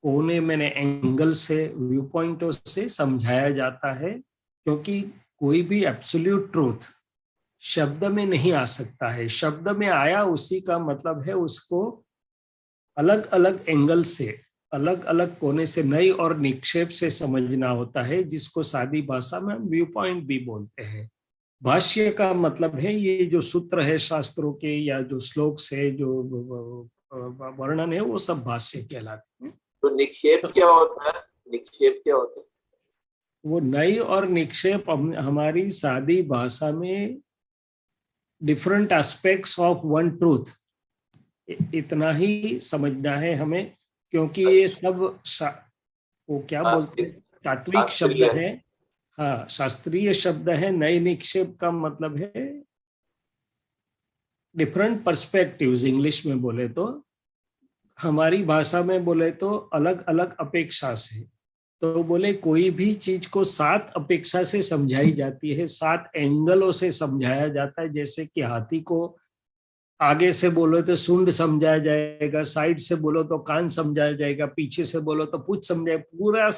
Speaker 4: कोने मैंने एंगल से व्यू पॉइंटों से समझाया जाता है, क्योंकि कोई भी एब्सोल्यूट ट्रूथ शब्द में नहीं आ सकता है। शब्द में आया उसी का मतलब है उसको अलग अलग एंगल से अलग अलग कोने से नई और निक्षेप से समझना होता है, जिसको सादी भाषा में व्यू पॉइंट भी बोलते हैं। भाष्य का मतलब है ये जो सूत्र है शास्त्रों के या जो श्लोक से जो वर्णन है वो सब भाष्य कहलाते हैं।
Speaker 10: तो निक्षेप क्या होता है? निक्षेप क्या होता है?
Speaker 4: वो नई और निक्षेप हमारी सादी भाषा में different aspects of one truth, इतना ही समझना है हमें, क्योंकि ये सब वो क्या बोलते हैं तात्विक शब्द है। हाँ, शास्त्रीय शब्द है। नई निक्षेप का मतलब है डिफरेंट पर्सपेक्टिव्स, इंग्लिश में बोले तो, हमारी भाषा में बोले तो अलग अलग अपेक्षा से। तो बोले कोई भी चीज को 7 अपेक्षा से समझाई जाती है, 7 एंगलों से समझाया जाता है। जैसे कि हाथी को आगे से बोलो तो सूंड समझाया जाएगा, साइड से बोलो तो कान समझाया जाएगा, पीछे से बोलो तो पूंछ समझाए, पूरा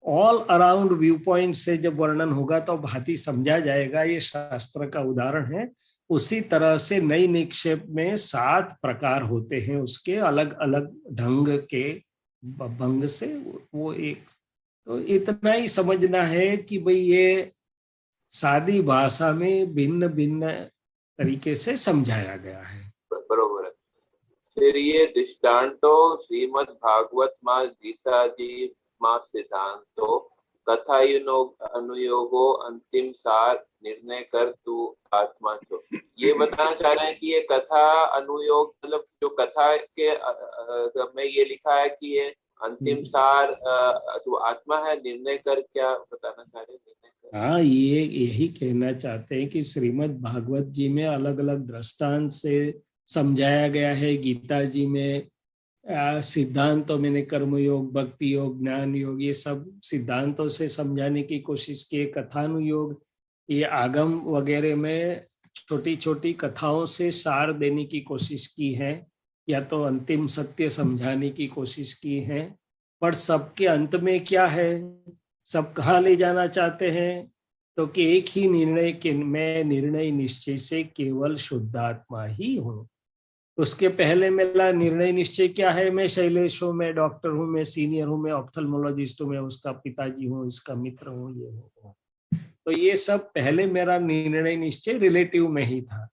Speaker 4: ऑल अराउंड व्यू पॉइंट से जब वर्णन होगा तो हाथी समझा जाएगा। ये शास्त्र का उदाहरण है। उसी तरह से नई निक्षेप में 7 प्रकार होते हैं, उसके अलग अलग ढंग के भंग से वो एक। तो इतना ही समझना है कि भाई ये सादी भाषा में भिन्न भिन्न तरीके से समझाया गया है।
Speaker 10: बरोबर है। फिर ये दृष्टांतो श्रीमद् भागवत मां गीता जी मां सिद्धांतो कथा अनुयोगो अंतिम सार निर्णय कर तू आत्मा छो। ये बताना चाह रहे हैं कि ये कथा अनुयोग मतलब जो कथा के में ये लिखा है कि ये अंतिम सार तो आत्मा है, निर्णय कर क्या बताना चाह रहे हैं?
Speaker 4: हाँ, ये यही कहना चाहते हैं कि श्रीमद् भागवत जी में अलग अलग दृष्टांत से समझाया गया है। गीता जी में सिद्धांतों मैंने कर्मयोग, भक्ति योग, ज्ञान योग, ये सब सिद्धांतों से समझाने की कोशिश की। कथानुयोग ये आगम वगैरह में छोटी छोटी कथाओं से सार देने की कोशिश की है, या तो अंतिम सत्य समझाने की कोशिश की है। पर सबके अंत में क्या है, सब कहाँ ले जाना चाहते हैं, तो कि एक ही निर्णय के मैं निर्णय निश्चय से केवल शुद्धात्मा ही हूँ। उसके पहले मेरा निर्णय निश्चय क्या है, मैं शैलेश हूँ, मैं डॉक्टर हूँ, मैं सीनियर हूँ, मैं ऑप्थेल्मोलॉजिस्ट हूँ, मैं उसका पिताजी हूँ, इसका मित्र हूँ, ये हूँ। तो ये सब पहले मेरा निर्णय निश्चय रिलेटिव में ही था।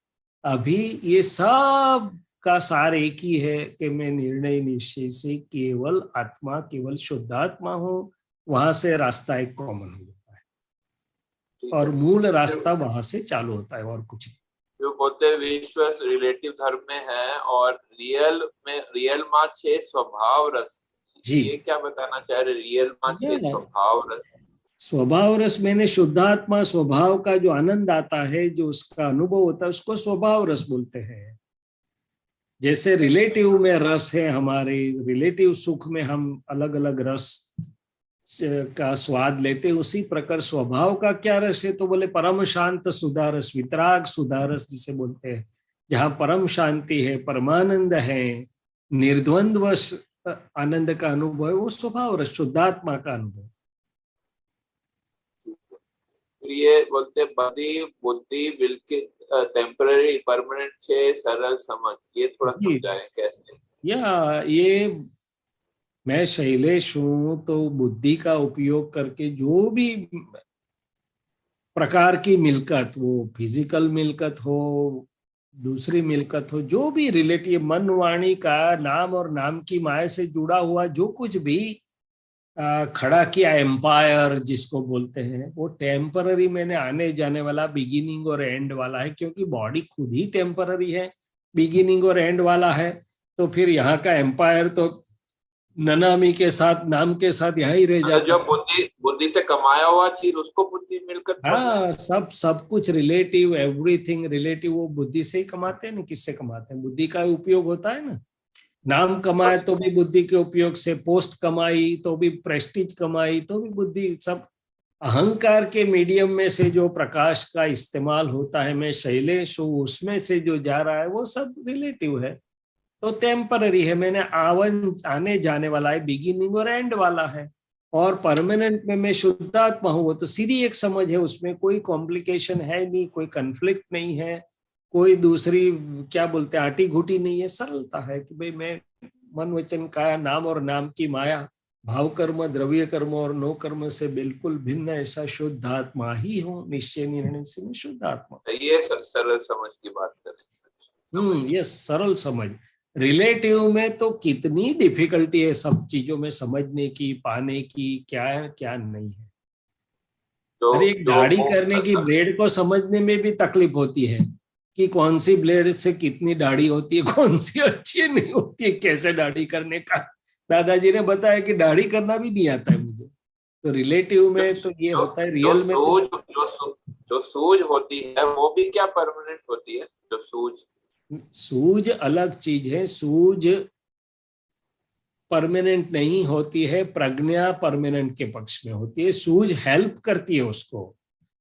Speaker 4: अभी ये सब का सार एक ही है कि मैं निर्णय निश्चय से केवल आत्मा, केवल शुद्धात्मा हूँ। वहां से रास्ता एक कॉमन हो जाता है और मूल रास्ता वहां से चालू होता है, और कुछ नहीं।
Speaker 10: जो बोलते हैं विश्व रिलेटिव धर्म में है और रियल माँ 6 स्वभाव रस जी, ये क्या बताना चाह रहे? रियल माँ 6 स्वभाव रस,
Speaker 4: स्वभाव रस मैंने शुद्धात्मा स्वभाव का जो आनंद आता है, जो उसका अनुभव होता है, उसको स्वभाव रस बोलते हैं। जैसे रिलेटिव में रस है, हमारे रिलेटिव सुख में हम अलग अलग रस का स्वाद लेते, उसी प्रकार स्वभाव का क्या रस है, तो बोले परम शांत सुधारस, वितराग सुधारस जिसे बोलते हैं, जहाँ परम शांति है, परमानंद है, निर्द्वंद्व आनंद का अनुभव है, वो स्वभाव रस, शुद्धात्मा का अनुभव।
Speaker 10: ये बोलते बदी बुद्धि बिल्कुल टेम्पररी परमानेंट से सरल समझ, ये थोड़ा समझाएं कैसे।
Speaker 4: या ये मैं शैलेश हूं तो बुद्धि का उपयोग करके जो भी प्रकार की मिल्कत, वो फिजिकल मिल्कत हो, दूसरी मिल्कत हो, जो भी रिलेटिव मन वाणी का नाम और नाम की माया से जुड़ा हुआ जो कुछ भी खड़ा किया एम्पायर जिसको बोलते हैं, वो टेम्पररी मैंने आने जाने वाला बिगिनिंग और एंड वाला है, क्योंकि बॉडी खुद ही टेम्पररी है, बिगिनिंग और एंड वाला है। तो फिर यहाँ का एम्पायर तो ननामी के साथ, नाम के साथ यहाँ ही रह जाता।
Speaker 10: जो बुद्धि से कमाया हुआ चीज उसको बुद्धि मिलकर,
Speaker 4: हाँ, सब कुछ रिलेटिव, एवरीथिंग रिलेटिव, वो बुद्धि से ही कमाते हैं ना, किससे कमाते हैं, बुद्धि का उपयोग होता है ना। नाम कमाए तो भी बुद्धि के उपयोग से, पोस्ट कमाई तो भी, प्रेस्टीज कमाई तो भी बुद्धि, सब अहंकार के मीडियम में से जो प्रकाश का इस्तेमाल होता है, मैं शैलेश हूँ, उसमें से जो जा रहा है वो सब रिलेटिव है, तो टेम्पररी है, मैंने आने जाने वाला है, बिगिनिंग और एंड वाला है। और परमानेंट में मैं शुद्धात्मा हूँ, वो तो सीधी एक समझ है, उसमें कोई कॉम्प्लिकेशन है नहीं, कोई कंफ्लिक्ट नहीं है, कोई दूसरी क्या बोलते हैं आटी घुटी नहीं है, सरलता है कि भाई मैं मन वचन काया नाम और नाम की माया, भाव कर्म द्रव्य कर्म और नो कर्म से बिल्कुल भिन्न ऐसा शुद्धात्मा ही हूँ, निश्चय निर्णय से मैं शुद्धात्मा।
Speaker 10: ये सरल समझ की बात करें।
Speaker 4: ये सरल समझ। रिलेटिव में तो कितनी डिफिकल्टी है सब चीजों में समझने की, पाने की, क्या है क्या नहीं है। अरे एक दाढ़ी करने की ब्लेड को समझने में भी तकलीफ होती है कि कौन सी ब्लेड से कितनी दाढ़ी होती है, कौन सी अच्छी नहीं होती है, कैसे दाढ़ी करने का। दादाजी ने बताया कि दाढ़ी करना भी नहीं आता है मुझे। तो रिलेटिव में तो ये होता है, रियल में
Speaker 10: जो सूझ होती है वो भी क्या परमानेंट होती है? जो
Speaker 4: सूझ अलग चीज है, सूझ परमानेंट नहीं होती है, प्रज्ञा परमानेंट के पक्ष में होती है। सूझ हेल्प करती है उसको,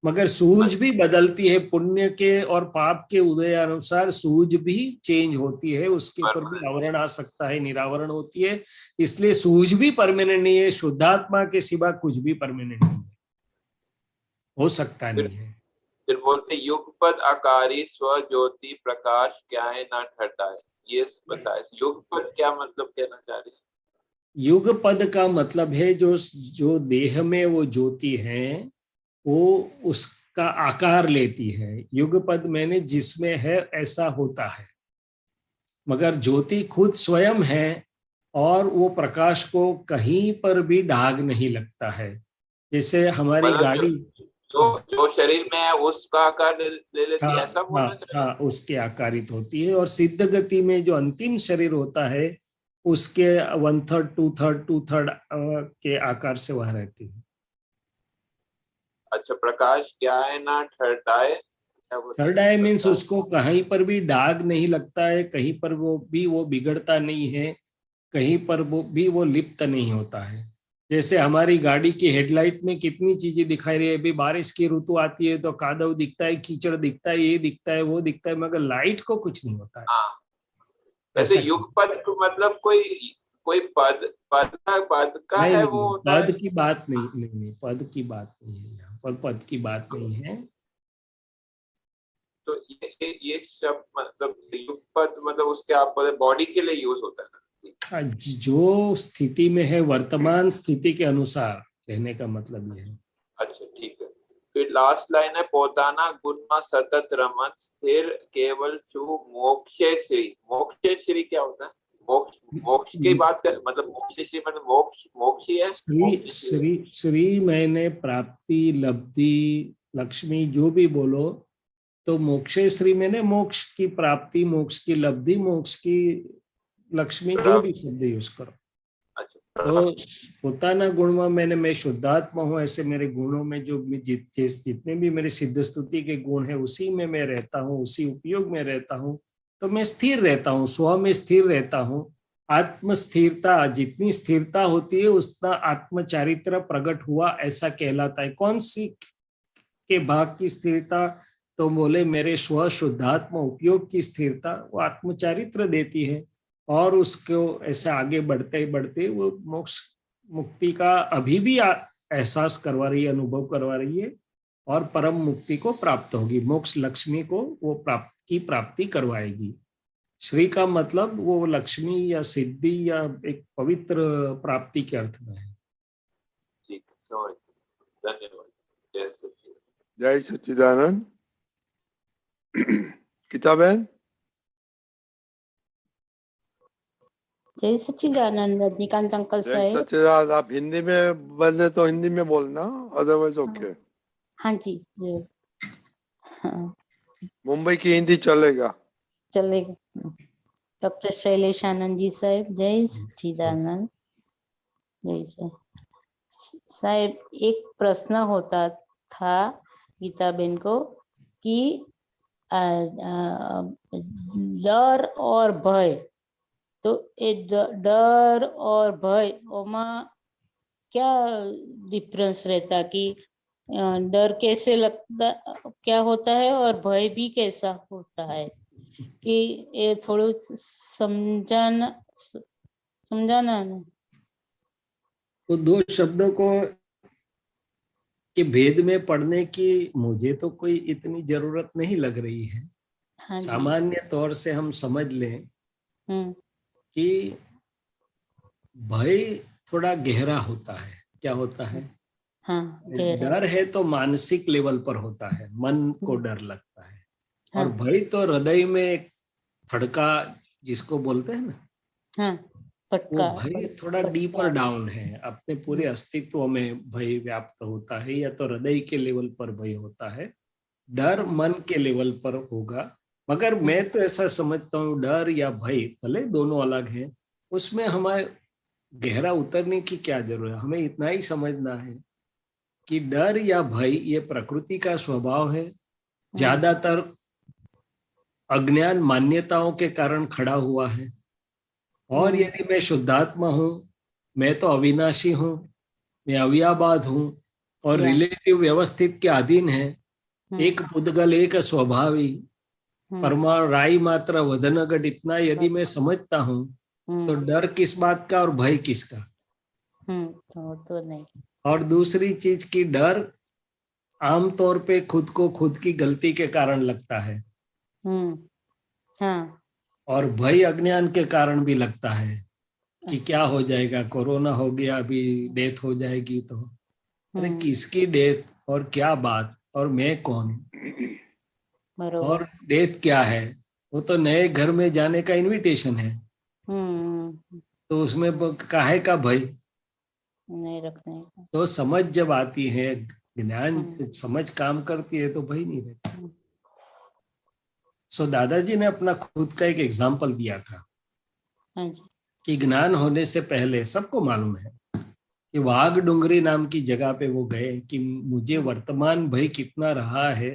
Speaker 4: मगर सूझ भी बदलती है, पुण्य के और पाप के उदय अनुसार सूझ भी चेंज होती है, उसके ऊपर भी आवरण आ सकता है, निरावरण होती है, इसलिए सूझ भी परमानेंट नहीं है। शुद्धात्मा के सिवा कुछ भी परमानेंट नहीं है, हो सकता नहीं है।
Speaker 10: फिर बोलते युगपद आकारी स्व ज्योति प्रकाश क्या है ना ठटाए, ये बताए युगपद क्या मतलब कहना चाह रही है?
Speaker 4: युगपद का मतलब है जो देह में वो ज्योति है वो उसका आकार लेती है। युगपद मैंने जिसमें है ऐसा होता है, मगर ज्योति खुद स्वयं है और वो प्रकाश को कहीं पर भी दाग नहीं लगता है। जैसे हमारी गाड़ी
Speaker 10: जो शरीर में है उसका आकार ले लेती है, ऐसा बोलना चाहिए।
Speaker 4: हाँ, उसके आकारित होती है। और सिद्ध गति में जो अंतिम शरीर होता है उसके 1/3 2/3 के आकार से वह रहती है।
Speaker 10: अच्छा, प्रकाश क्या है ना ठटाए,
Speaker 4: ठटाए मीन्स उसको कहीं पर भी दाग नहीं लगता है, कहीं पर वो बिगड़ता नहीं है, कहीं पर वो लिप्त नहीं होता है। जैसे हमारी गाड़ी की हेडलाइट में कितनी चीजें दिखाई रही है, अभी बारिश की ऋतु आती है तो कादव दिखता है, कीचड़ दिखता है, ये दिखता है, वो दिखता है, मगर लाइट को कुछ नहीं होता है।
Speaker 10: वैसे युगपद मतलब कोई पद का है वो?
Speaker 4: पद की बात नहीं, पद की बात नहीं है यहाँ पर, पद की बात नहीं है।
Speaker 10: तो ये शब्द मतलब युगपद मतलब उसके आप बॉडी के लिए यूज होता है,
Speaker 4: जो स्थिति में है वर्तमान स्थिति के अनुसार कहने का मतलब ये है।
Speaker 10: अच्छा ठीक है। फिर लास्ट लाइन है पोताना गुण सतत रमन स्थिर केवल चु मोक्षे श्री। मोक्षे श्री क्या होता है? मोक्ष की बात कर, मतलब मोक्ष श्री मतलब मोक्ष ही है।
Speaker 4: श्री मैंने प्राप्ति, लब्धि, लक्ष्मी जो भी बोलो, तो मोक्षे श्री मैंने मोक्ष की प्राप्ति, मोक्ष की लब्धि, मोक्ष की लक्ष्मी, जो भी शब्द यूज करो। तो पोताना गुण में मैं शुद्धात्मा हूँ, ऐसे मेरे गुणों में जो जितने भी मेरे सिद्ध स्तुति के गुण है उसी में मैं रहता हूँ, उसी उपयोग में रहता हूँ। तो मैं स्थिर रहता हूँ, स्व में स्थिर रहता हूँ। आत्म स्थिरता, जितनी स्थिरता होती है उतना आत्मचारित्र प्रकट हुआ ऐसा कहलाता है। कौन सी के भाग की स्थिरता? तो बोले मेरे स्व शुद्धात्म उपयोग की स्थिरता, वो आत्मचारित्र देती है और उसको ऐसे आगे बढ़ते बढ़ते वो मोक्ष मुक्ति का अभी भी एहसास करवा रही है, अनुभव करवा रही है और परम मुक्ति को प्राप्त होगी। मोक्ष लक्ष्मी को वो प्राप्ति करवाएगी। श्री का मतलब वो लक्ष्मी या सिद्धि या एक पवित्र प्राप्ति के अर्थ में है।
Speaker 10: ठीक है, समझ गया। धन्यवाद। जय सच्चिदानंद।
Speaker 3: जय सच्चिदानंद। किताबें?
Speaker 11: जय सच्चिदानंद। रजनीकांत अंकल
Speaker 3: जय
Speaker 11: साहेब।
Speaker 3: सच्चिदानंद। आप हिंदी में बने तो हिंदी में बोलना, अदरवाइज ओके।
Speaker 11: हाँ जी, हाँ
Speaker 3: मुंबई की हिंदी चलेगा।
Speaker 11: चलेगा। डॉक्टर शैलेश आनंद जी साहेब। जय सच्चिदानंद। जय साहेब, एक प्रश्न होता था गीताबेन को कि डर और भय, तो ये डर और भय ओमा क्या डिफरेंस रहता कि डर कैसे लगता, क्या होता है और भय भी कैसा होता है, कि ये थोड़ा समझाना ना।
Speaker 4: तो दो शब्दों को के भेद में पढ़ने की मुझे तो कोई इतनी जरूरत नहीं लग रही है।
Speaker 11: हाँ जी।
Speaker 4: सामान्य तौर से हम समझ लें कि भय थोड़ा गहरा होता है। क्या होता है?
Speaker 11: हाँ, गहरा।
Speaker 4: डर है तो मानसिक लेवल पर होता है, मन को डर लगता है। और भय तो हृदय में एक धड़का जिसको बोलते हैं ना,
Speaker 11: हाँ,
Speaker 4: वो भय थोड़ा डीपर डाउन है, अपने पूरे अस्तित्व में भय व्याप्त होता है। या तो हृदय के लेवल पर भय होता है, डर मन के लेवल पर होगा। मगर मैं तो ऐसा समझता हूँ डर या भय भले दोनों अलग हैं, उसमें हमें गहरा उतरने की क्या जरूरत है। हमें इतना ही समझना है कि डर या भय ये प्रकृति का स्वभाव है, ज्यादातर अज्ञान मान्यताओं के कारण खड़ा हुआ है। और यदि मैं शुद्धात्मा हूं, मैं तो अविनाशी हूं, मैं अव्याबाद हूं और रिलेटिव व्यवस्थित के अधीन है, एक पुद्गल एक स्वभावी परमाणु राई मात्र वदनगट, इतना यदि मैं समझता हूं तो डर किस बात का और भय किसका?
Speaker 11: तो नहीं।
Speaker 4: और दूसरी चीज की डर आमतौर पे खुद को खुद की गलती के कारण लगता है।
Speaker 11: हाँ।
Speaker 4: और भय अज्ञान के कारण भी लगता है कि क्या हो जाएगा, कोरोना हो गया, अभी डेथ हो जाएगी तो अरे किसकी डेथ और क्या बात, और मैं कौन, और डेथ क्या है? वो तो नए घर में जाने का इनविटेशन है। तो उसमें काहे का भय
Speaker 11: नहीं रखने का।
Speaker 4: तो समझ जब आती है, ज्ञान समझ काम करती है तो भय नहीं रहता। सो दादाजी ने अपना खुद का एक एग्जाम्पल दिया था कि ज्ञान होने से पहले सबको मालूम है कि वाघ डुंगरी नाम की जगह पे वो गए कि मुझे वर्तमान भय कितना रहा है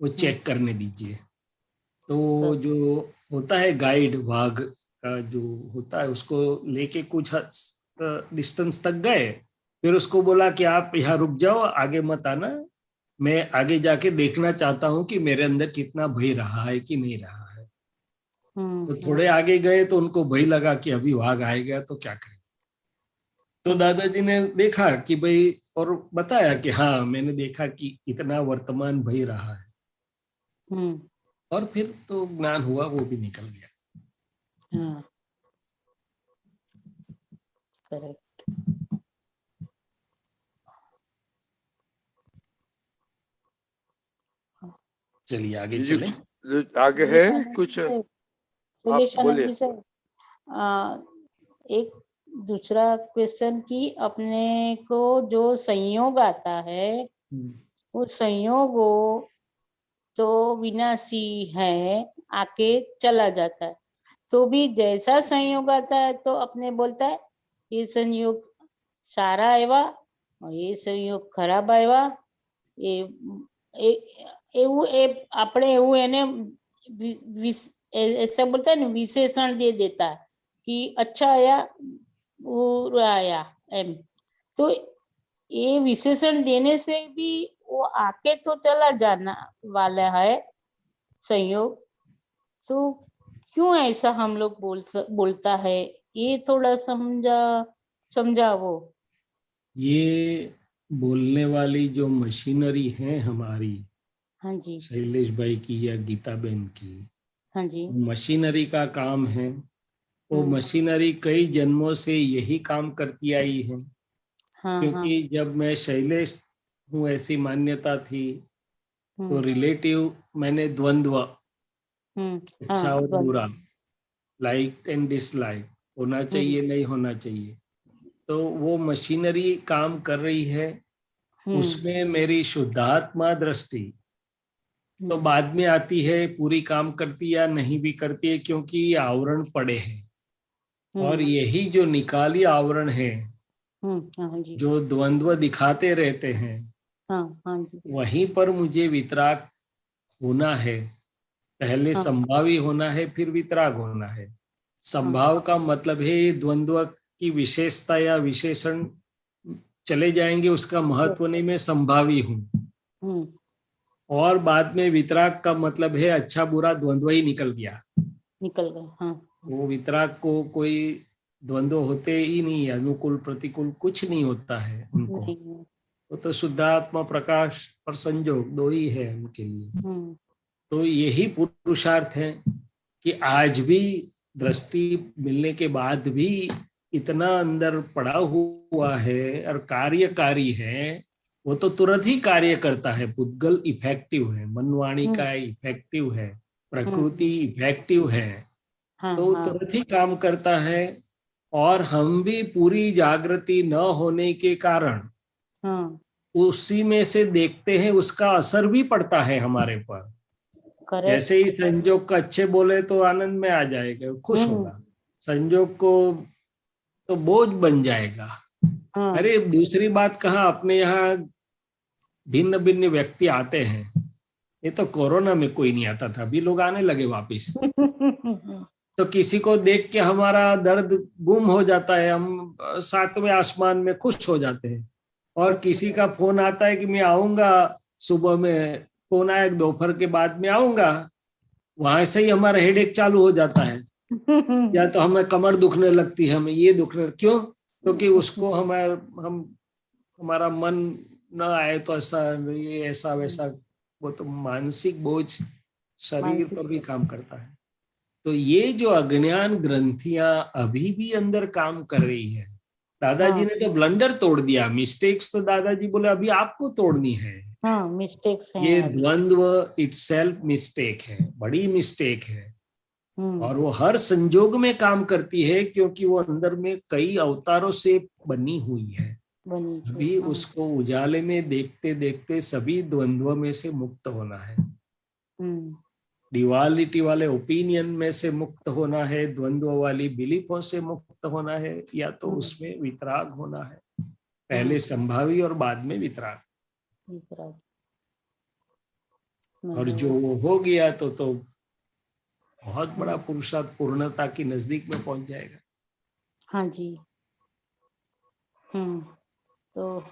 Speaker 4: वो चेक करने दीजिए। तो जो होता है गाइड वाघ का जो होता है, उसको लेके कुछ डिस्टेंस तक गए, फिर उसको बोला कि आप यहाँ रुक जाओ, आगे मत आना, मैं आगे जाके देखना चाहता हूँ कि मेरे अंदर कितना भय रहा है कि नहीं रहा है। तो थोड़े आगे गए तो उनको भय लगा कि अभी वाघ आएगा तो क्या करें। तो दादाजी ने देखा कि भाई, और बताया कि हाँ मैंने देखा कि इतना वर्तमान भय रहा है। और फिर तो ज्ञान हुआ, वो भी निकल गया।
Speaker 11: करेक्ट।
Speaker 4: चलिए आगे चले।
Speaker 3: आगे है कुछ?
Speaker 11: जी सर, एक दूसरा क्वेश्चन कि अपने को जो संयोग आता है वो संयोग तो विनाशी है, आके चला जाता है, तो भी जैसा संयोग आता है तो अपने बोलता है ये संयोग सारा आया और ये संयोग खराब आया, એવું આપણે એવું એને ऐसा बोलता है ना, विशेषण दे देता है कि अच्छा आया, बुरा आया, एम। तो ये विशेषण देने से भी वो आके तो चला जाना वाला है संयोग, तो क्यों ऐसा हम लोग बोलता है, ये थोड़ा समझाओ।
Speaker 7: ये बोलने वाली जो मशीनरी है हमारी,
Speaker 11: हाँ जी,
Speaker 7: शैलेश भाई की या गीता बहन की,
Speaker 11: हाँ जी।
Speaker 7: मशीनरी का काम है। वो मशीनरी कई जन्मों से यही काम करती आई है।
Speaker 11: हाँ,
Speaker 7: क्योंकि जब मैं शैलेश हूँ ऐसी मान्यता थी, तो रिलेटिव मैंने द्वंद्व, अच्छा और बुरा, लाइक एंड डिसलाइक, होना चाहिए नहीं होना चाहिए, तो वो मशीनरी काम कर रही है। उसमें मेरी शुद्धात्मा दृष्टि तो बाद में आती है, पूरी काम करती या नहीं भी करती है, क्योंकि ये आवरण पड़े हैं। और यही जो निकाली आवरण है,
Speaker 11: हाँ जी,
Speaker 7: जो द्वंद्व दिखाते रहते हैं,
Speaker 11: हाँ जी,
Speaker 7: वहीं पर मुझे वितराग होना है। पहले संभावी होना है, फिर वितराग होना है। संभाव का मतलब है ये द्वंद्व की विशेषता या विशेषण चले जाएंगे, उसका महत्व नहीं, मैं संभावी हूँ। और बाद में वितराग का मतलब है अच्छा बुरा द्वंद्व ही निकल गया,
Speaker 11: निकल गए। हाँ,
Speaker 7: वो वितराग को कोई द्वंद्व होते ही नहीं, अनुकूल प्रतिकूल कुछ नहीं होता है उनको। वो तो शुद्धात्मा प्रकाश और संजोग दो ही है उनके लिए। तो यही पुरुषार्थ है कि आज भी दृष्टि मिलने के बाद भी इतना अंदर पड़ा हुआ है और कार्यकारी है, वो तो तुरंत ही कार्य करता है। पुद्गल इफेक्टिव है, मनवाणी का इफेक्टिव है, प्रकृति इफेक्टिव है, तो तुरंत ही काम करता है। और हम भी पूरी जागृति न होने के कारण उसी में से देखते हैं, उसका असर भी पड़ता है हमारे पर। जैसे ही संजोग का अच्छे बोले तो आनंद में आ जाएगा, खुश होगा, संजोग को तो बोझ बन जाएगा। अरे दूसरी बात कहाँ, अपने यहाँ भिन्न भिन्न व्यक्ति आते हैं। ये तो कोरोना में कोई नहीं आता था, अभी लोग आने लगे वापिस। तो किसी को देख के हमारा दर्द गुम हो जाता है, हम सातवें आसमान में खुश हो जाते हैं। और किसी का फोन आता है कि मैं आऊंगा, सुबह में फोन आया, दोपहर के बाद में आऊंगा, वहां से ही हमारा हेडेक चालू हो जाता है। या तो हमें कमर दुखने लगती है, हमें ये दुखने, क्यों? क्योंकि उसको हमारा मन न आए तो ऐसा ये ऐसा वैसा, वो तो मानसिक बोझ शरीर पर भी काम करता है। तो ये जो अज्ञान ग्रंथियां अभी भी अंदर काम कर रही है। दादाजी ने तो ब्लंडर तोड़ दिया, मिस्टेक्स तो दादाजी बोले अभी आपको तोड़नी है।
Speaker 11: मिस्टेक्स हैं।
Speaker 7: ये द्वंद्व इटसेल्फ मिस्टेक है, बड़ी मिस्टेक है। और वो हर संजोग में काम करती है, क्योंकि वो अंदर में कई अवतारों से बनी हुई है। अभी उसको उजाले में देखते देखते सभी द्वंद्व में से मुक्त होना है। डिवालिटी वाले ओपिनियन में से मुक्त होना है, द्वंद्व वाली बिलीफों से मुक्त होना है, या तो उसमें वितराग होना है। पहले संभावी और बाद में वितराग। और जो वो हो गया तो बहुत बड़ा पुरुषार्थ, पूर्णता की नजदीक में पहुंच जाएगा।
Speaker 11: हाँ जी। तो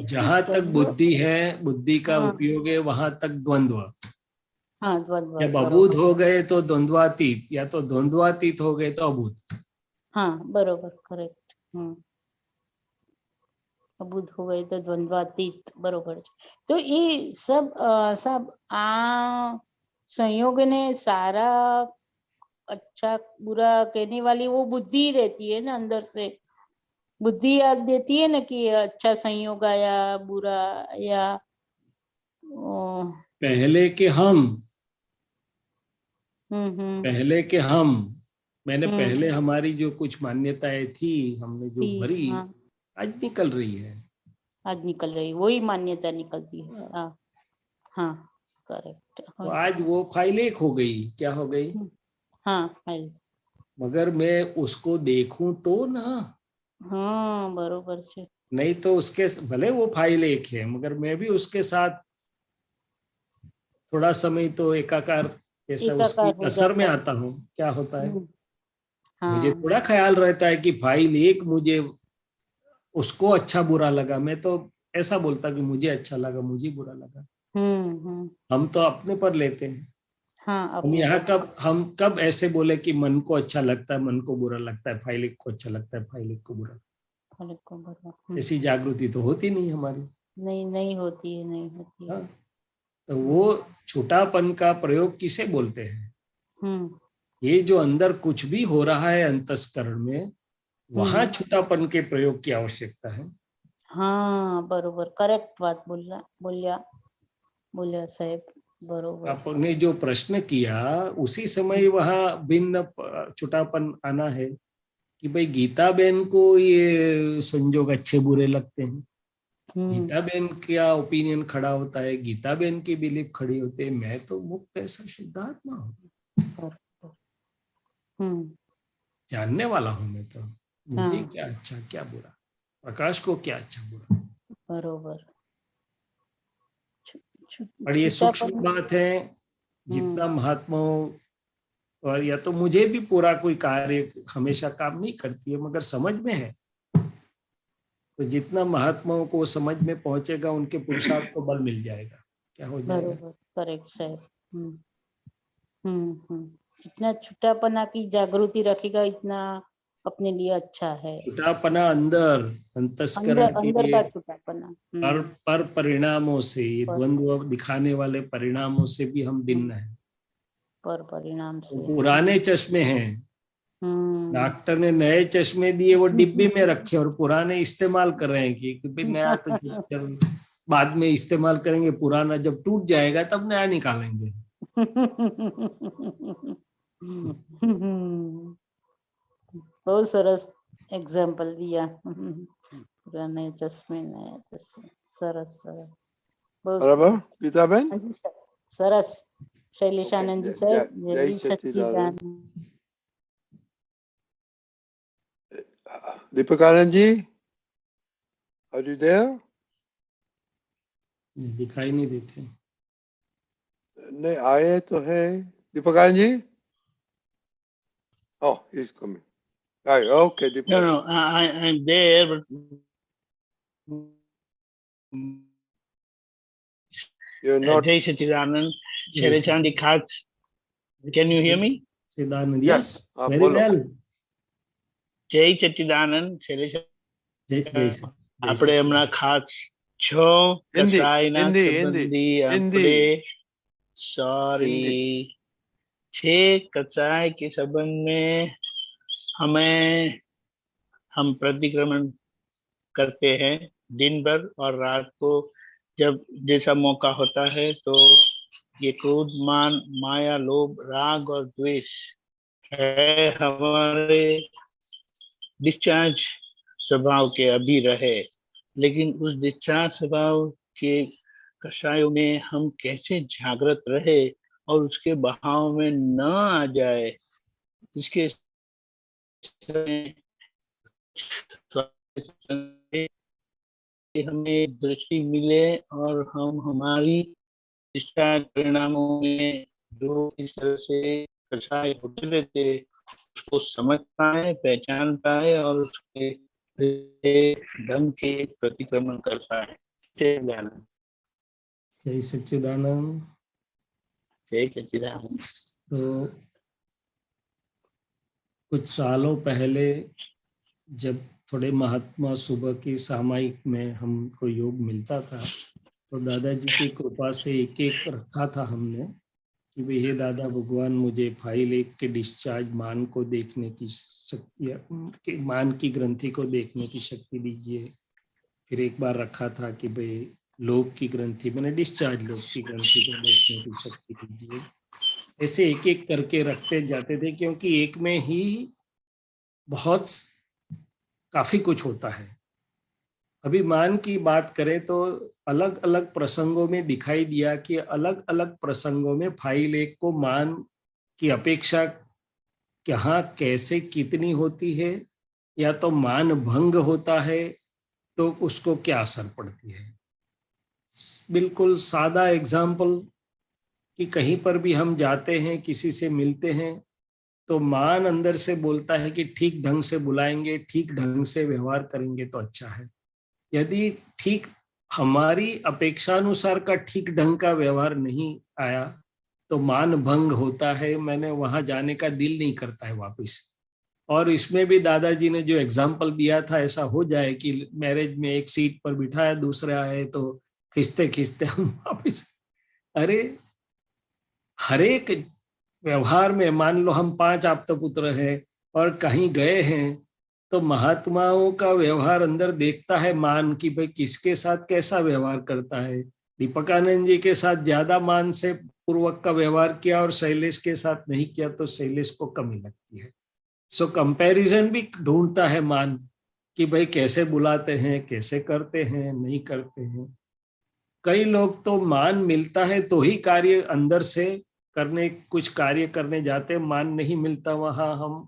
Speaker 7: जहां तक बुद्धि है, बुद्धि का उपयोग है, वहां तक द्वंद्व।
Speaker 11: द्वंद्व
Speaker 7: जब अबूध हो गए तो द्वंद्वातीत, या तो द्वंद्वातीत हो गए तो अबूध।
Speaker 11: बरोबर, करेक्ट। अबूध हो गए तो द्वंद्वातीत, बरोबर। तो ये सब संयोग ने सारा अच्छा बुरा कहने वाली वो बुद्धि रहती है ना, अंदर से बुद्धि याद देती है ना कि अच्छा संयोग आया, बुरा या
Speaker 7: पहले के हम मैंने पहले हमारी जो कुछ मान्यताएं थी, हमने जो भरी, आज निकल रही है।
Speaker 11: आज निकल रही, वही मान्यता निकलती है। करेक्ट।
Speaker 7: तो आज वो फाइल एक हो गई, क्या हो गई?
Speaker 11: फाइल।
Speaker 7: मगर मैं उसको देखूं तो ना।
Speaker 11: बरोबर से।
Speaker 7: नहीं तो उसके भले वो फाइल एक है, मगर मैं भी उसके साथ थोड़ा समय तो एकाकार
Speaker 4: जैसा
Speaker 11: एकाकार
Speaker 4: उसकी
Speaker 11: हो
Speaker 4: असर में
Speaker 11: जाता है।
Speaker 4: आता हूँ, क्या होता है, मुझे
Speaker 11: हाँ।
Speaker 4: थोड़ा ख्याल रहता है कि फाइल एक मुझे उसको अच्छा बुरा लगा, मैं तो ऐसा बोलता कि मुझे अच्छा लगा, मुझे बुरा लगा।
Speaker 11: हम्म।
Speaker 4: हम तो अपने पर लेते हैं।
Speaker 11: हाँ,
Speaker 4: हम
Speaker 11: अपने
Speaker 4: यहाँ
Speaker 11: पर।
Speaker 4: कब ऐसे बोले कि मन को अच्छा लगता है, मन को बुरा लगता है, फाइल एक को अच्छा लगता है, फाइल एक को बुरा,
Speaker 11: फलक को बड़ा।
Speaker 4: ऐसी जागृति तो होती नहीं हमारी।
Speaker 11: नहीं, नहीं होती है, नहीं होती है।
Speaker 4: हाँ, तो वो छोटापन का प्रयोग किसे बोलते हैं?
Speaker 11: हम्म।
Speaker 4: ये जो अंदर कुछ भी हो रहा है अंतस्करण में, वहां छोटापन के प्रयोग की आवश्यकता है।
Speaker 11: हाँ, बरोबर, करेक्ट बात बोलिया साहेब, बरोबर।
Speaker 4: आपने जो प्रश्न किया उसी समय वहां भिन्न छोटापन आना है कि भाई गीता बेन को ये संजोग अच्छे बुरे लगते हैं, गीता बेन क्या ओपिनियन खड़ा होता है, गीता बेन की बिलीफ खड़ी होती है, मैं तो मुक्त ऐसा शुद्धात्मा हूँ, जानने वाला हूं मैं तो, मुझे
Speaker 11: हाँ,
Speaker 4: क्या अच्छा क्या बुरा, प्रकाश को क्या अच्छा बुरा।
Speaker 11: बरोबर।
Speaker 4: और ये सूक्ष्म
Speaker 11: छोटापन।
Speaker 4: बात है, जितना महात्मा हो, और या तो मुझे भी पूरा कोई कार्य हमेशा काम नहीं करती है, मगर समझ में है, तो जितना महात्माओं को समझ में पहुंचेगा उनके पुरुषार्थ को बल मिल जाएगा, क्या हो जाएगा।
Speaker 11: बरोबर, करेक्ट साहेब। जितना छोटापना की जागृति रखेगा इतना अपने लिए अच्छा है।
Speaker 4: छोटापना अंदर अंतस्करण के
Speaker 11: अंदर
Speaker 4: लिए
Speaker 11: का छोटापना।
Speaker 4: पर परिणामों से, ये द्वंद्व दिखाने वाले परिणामों से भी हम भिन्न हैं,
Speaker 11: पर परिणाम से।
Speaker 4: पुराने चश्मे हैं, डॉक्टर ने नए चश्मे दिए, वो डिब्बे में रखे और पुराने इस्तेमाल कर रहे हैं कि भाई नया तो जब बाद में इस्तेमाल करेंगे, पुराना जब टूट जाएगा तब नया निकालेंगे।
Speaker 11: बहुत सरस एग्जाम्पल दिया। पुराने चश्मे, नया चश्मे, सरस सरस, बहुत
Speaker 3: बराबर
Speaker 11: सरस।
Speaker 3: गीता बेन।
Speaker 11: हाँ जी सर, सरस। शैलेशानंद जी साहब,
Speaker 3: जय
Speaker 11: जय
Speaker 3: सच्चिदानंद।
Speaker 11: सच्चिदानंद।
Speaker 3: दीपकानंद जी, आर यू देयर?
Speaker 4: दिखाई नहीं देते।
Speaker 3: नहीं आए तो है दीपकानंद जी। Oh, he's coming. Right, okay, Deepak.
Speaker 12: No, I'm there, but
Speaker 3: You're not.
Speaker 12: Jai Sachidanand, Sherechandi Khatz. Can you hear me?
Speaker 4: Sachidanand,
Speaker 3: Yes,
Speaker 4: yes, very
Speaker 3: બોલો.
Speaker 4: well.
Speaker 12: Jai Sachidanand, આપણે હમણાં ખાસ છો કસાયના સંબંધી આપણે सॉरी छे कसाय के संबंध में हम प्रतिक्रमण करते हैं दिन भर और रात को जब जैसा मौका होता है, तो ये क्रोध, मान, माया, लोभ, राग और द्वेष है हमारे डिस्चार्ज स्वभाव के अभी रहे, लेकिन उस डिस्चार्ज स्वभाव के कषायों में हम कैसे जागृत रहे और उसके बहाव में न आ जाए, इसके हमें दृष्टि मिले और हम हमारी डिस्चार्ज परिणामों में जो इस तरह से कषाय होते रहते उसको समझ पाए, पहचान पाए और उसके ढंग के प्रतिक्रमण कर पाए।
Speaker 4: जय सच्चिदानंद।
Speaker 12: जय सच्चिदानंद।
Speaker 4: तो कुछ सालों पहले जब थोड़े महात्मा सुबह की सामायिक में हमको योग मिलता था, तो दादाजी की कृपा से एक एक रखा था हमने कि भाई हे दादा भगवान, मुझे फाइल एक के डिस्चार्ज मान को देखने की शक्ति, मान की ग्रंथि को देखने की शक्ति दीजिए। फिर एक बार रखा था कि भाई लोभ की ग्रंथि, मैंने डिस्चार्ज लोभ की ग्रंथि को देखने की शक्ति दीजिए। ऐसे एक एक करके रखते जाते थे, क्योंकि एक में ही बहुत काफी कुछ होता है। अभी मान की बात करें तो अलग अलग प्रसंगों में दिखाई दिया कि अलग अलग प्रसंगों में फाइल एक को मान की अपेक्षा कहाँ कैसे कितनी होती है, या तो मान भंग होता है तो उसको क्या असर पड़ती है। बिल्कुल सादा एग्जाम्पल कि कहीं पर भी हम जाते हैं, किसी से मिलते हैं, तो मान अंदर से बोलता है कि ठीक ढंग से बुलाएंगे, ठीक ढंग से व्यवहार करेंगे तो अच्छा है। यदि ठीक हमारी अपेक्षानुसार का ठीक ढंग का व्यवहार नहीं आया तो मान भंग होता है, मैंने वहां जाने का दिल नहीं करता है वापस। और इसमें भी दादाजी ने जो एग्जाम्पल दिया था, ऐसा हो जाए कि मैरिज में एक सीट पर बिठाया, दूसरे आए तो खिंचते खिंचते हम वापिस। अरे हर एक व्यवहार में, मान लो हम 5 आप्तपुत्र हैं और कहीं गए हैं, तो महात्माओं का व्यवहार अंदर देखता है मान की भाई किसके साथ कैसा व्यवहार करता है। दीपकानंद जी के साथ ज्यादा मान से पूर्वक का व्यवहार किया और शैलेश के साथ नहीं किया तो शैलेश को कमी लगती है। सो कंपैरिजन भी ढूंढता है मान कि भाई कैसे बुलाते हैं, कैसे करते हैं, नहीं करते हैं। कई लोग तो मान मिलता है तो ही कार्य अंदर से करने, कुछ कार्य करने जाते, मान नहीं मिलता वहां हम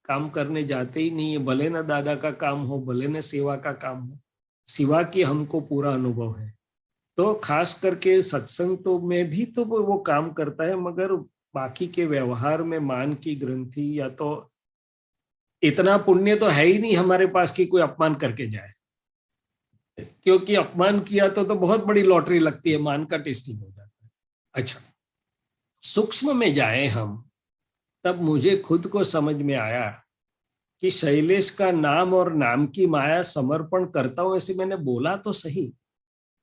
Speaker 4: काम करने जाते ही नहीं है। भले ना दादा का काम हो, भले ना सेवा का काम हो, सेवा की हमको पूरा अनुभव है। तो खास करके सत्संग तो में भी तो वो काम करता है, मगर बाकी के व्यवहार में मान की ग्रंथि, या तो इतना पुण्य तो है ही नहीं हमारे पास कि कोई अपमान करके जाए, क्योंकि अपमान किया तो बहुत बड़ी लॉटरी लगती है, मान का टेस्टिंग हो जाता है। अच्छा, सूक्ष्म में जाए हम, तब मुझे खुद को समझ में आया कि शैलेश का नाम और नाम की माया समर्पण करता हूं, ऐसे मैंने बोला तो सही,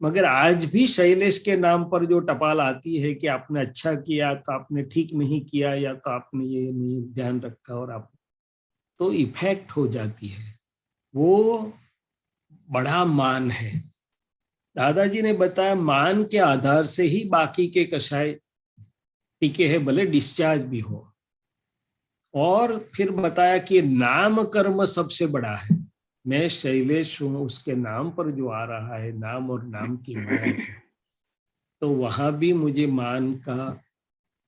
Speaker 4: मगर आज भी शैलेश के नाम पर जो टपाल आती है कि आपने अच्छा किया तो आपने ठीक नहीं किया, या तो आपने ये नहीं ध्यान रखा, और आप तो इफेक्ट हो जाती है। वो बड़ा मान है। दादाजी ने बताया मान के आधार से ही बाकी के कषाय टिके हैं, भले डिस्चार्ज भी हो। और फिर बताया कि नाम कर्म सबसे बड़ा है। मैं शैलेश हूं, उसके नाम पर जो आ रहा है नाम और नाम की माया, तो वहां भी मुझे मान का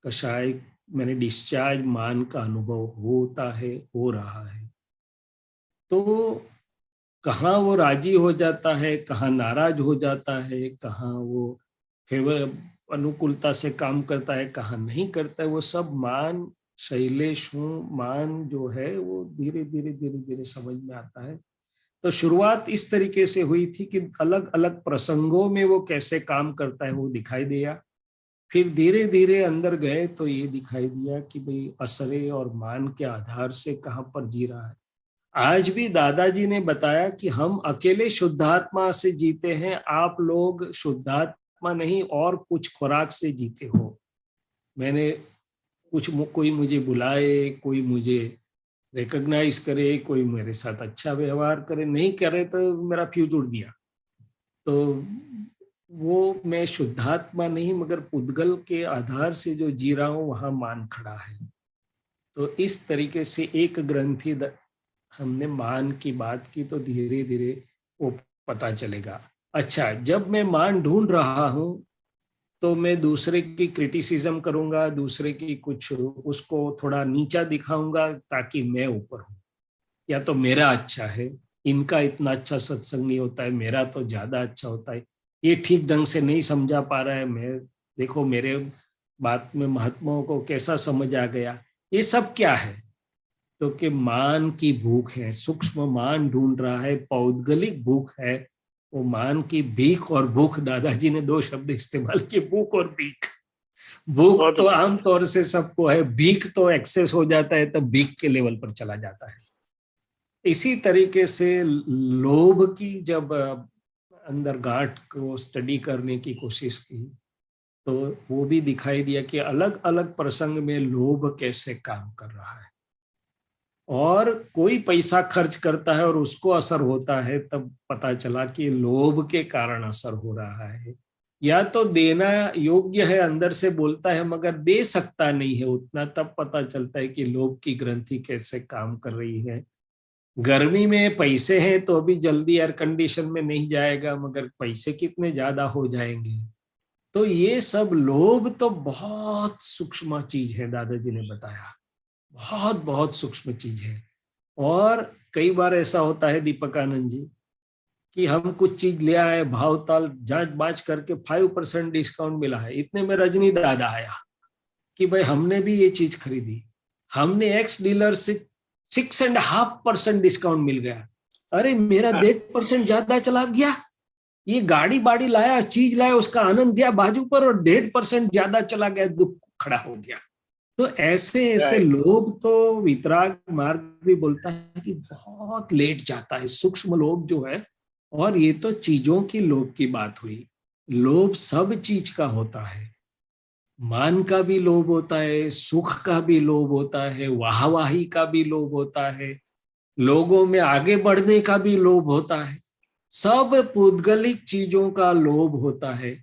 Speaker 4: कषाय, मैंने डिस्चार्ज मान का अनुभव होता है, हो रहा है। तो कहाँ वो राजी हो जाता है, कहाँ नाराज हो जाता है, कहाँ वो फेवर अनुकूलता से काम करता है, कहाँ नहीं करता है, वो सब मान शैलेश हूँ, मान जो है वो धीरे धीरे धीरे धीरे समझ में आता है। तो शुरुआत इस तरीके से हुई थी कि अलग अलग प्रसंगों में वो कैसे काम करता है वो दिखाई दिया। फिर धीरे धीरे अंदर गए तो ये दिखाई दिया कि भाई असरे और मान के आधार से कहाँ पर जी रहा है। आज भी दादाजी ने बताया कि हम अकेले शुद्धात्मा से जीते हैं, आप लोग शुद्धात्मा नहीं और कुछ खुराक से जीते हो। मैंने कुछ, कोई मुझे बुलाए, कोई मुझे रिकॉग्नाइज करे, कोई मेरे साथ अच्छा व्यवहार करे, नहीं करे तो मेरा फ्यूज उड़ गया। तो वो मैं शुद्धात्मा नहीं मगर पुद्गल के आधार से जो जी रहा हूँ वहां मान खड़ा है। तो इस तरीके से एक ग्रंथि हमने मान की बात की तो धीरे धीरे वो पता चलेगा। अच्छा, जब मैं मान ढूंढ रहा हूं तो मैं दूसरे की क्रिटिसिज्म करूंगा, दूसरे की कुछ उसको थोड़ा नीचा दिखाऊंगा ताकि मैं ऊपर हूं, या तो मेरा अच्छा है, इनका इतना अच्छा सत्संग नहीं होता है, मेरा तो ज्यादा अच्छा होता है, ये ठीक ढंग से नहीं समझा पा रहा है, मैं देखो मेरे बात में महात्माओं को कैसा समझ आ गया। ये सब क्या है? तो कि मान की भूख है, सूक्ष्म मान ढूंढ रहा है, पौद्गलिक भूख है, वो मान की भीख और भूख। दादाजी ने 2 शब्द इस्तेमाल किए, भूख और भीख। भूख तो आमतौर से सबको है, भीख तो एक्सेस हो जाता है तब भीख के लेवल पर चला जाता है। इसी तरीके से लोभ की जब अंदर गांठ को स्टडी करने की कोशिश की तो वो भी दिखाई दिया कि अलग अलग प्रसंग में लोभ कैसे काम कर रहा है। और कोई पैसा खर्च करता है और उसको असर होता है, तब पता चला कि लोभ के कारण असर हो रहा है। या तो देना योग्य है, अंदर से बोलता है मगर दे सकता नहीं है उतना, तब पता चलता है कि लोभ की ग्रंथि कैसे काम कर रही है। गर्मी में पैसे हैं तो अभी जल्दी एयर कंडीशन में नहीं जाएगा, मगर पैसे कितने ज्यादा हो जाएंगे। तो ये सब लोभ तो बहुत सूक्ष्म चीज है, दादाजी ने बताया, बहुत बहुत सूक्ष्म चीज है। और कई बार ऐसा होता है दीपकानंद जी कि हम कुछ चीज ले आए, भाव ताल जांच बांच करके 5% डिस्काउंट मिला है, इतने में रजनी दादा आया कि भाई हमने भी ये चीज खरीदी, हमने एक्स डीलर से 6.5% डिस्काउंट मिल गया, अरे मेरा 1.5% ज्यादा चला गया, ये गाड़ी बाड़ी लाया, चीज लाया, उसका आनंद दिया बाजू पर और 1.5% ज्यादा चला गया, दुख खड़ा हो गया। तो ऐसे ऐसे लोभ तो वितराग मार्ग भी बोलता है कि बहुत लेट जाता है, सूक्ष्म लोभ जो है। और ये तो चीजों की लोभ की बात हुई, लोभ सब चीज का होता है, मान का भी लोभ होता है, सुख का भी लोभ होता है, वाहवाही का भी लोभ होता है, लोगों में आगे बढ़ने का भी लोभ होता है, सब पौद्गलिक चीजों का लोभ होता है।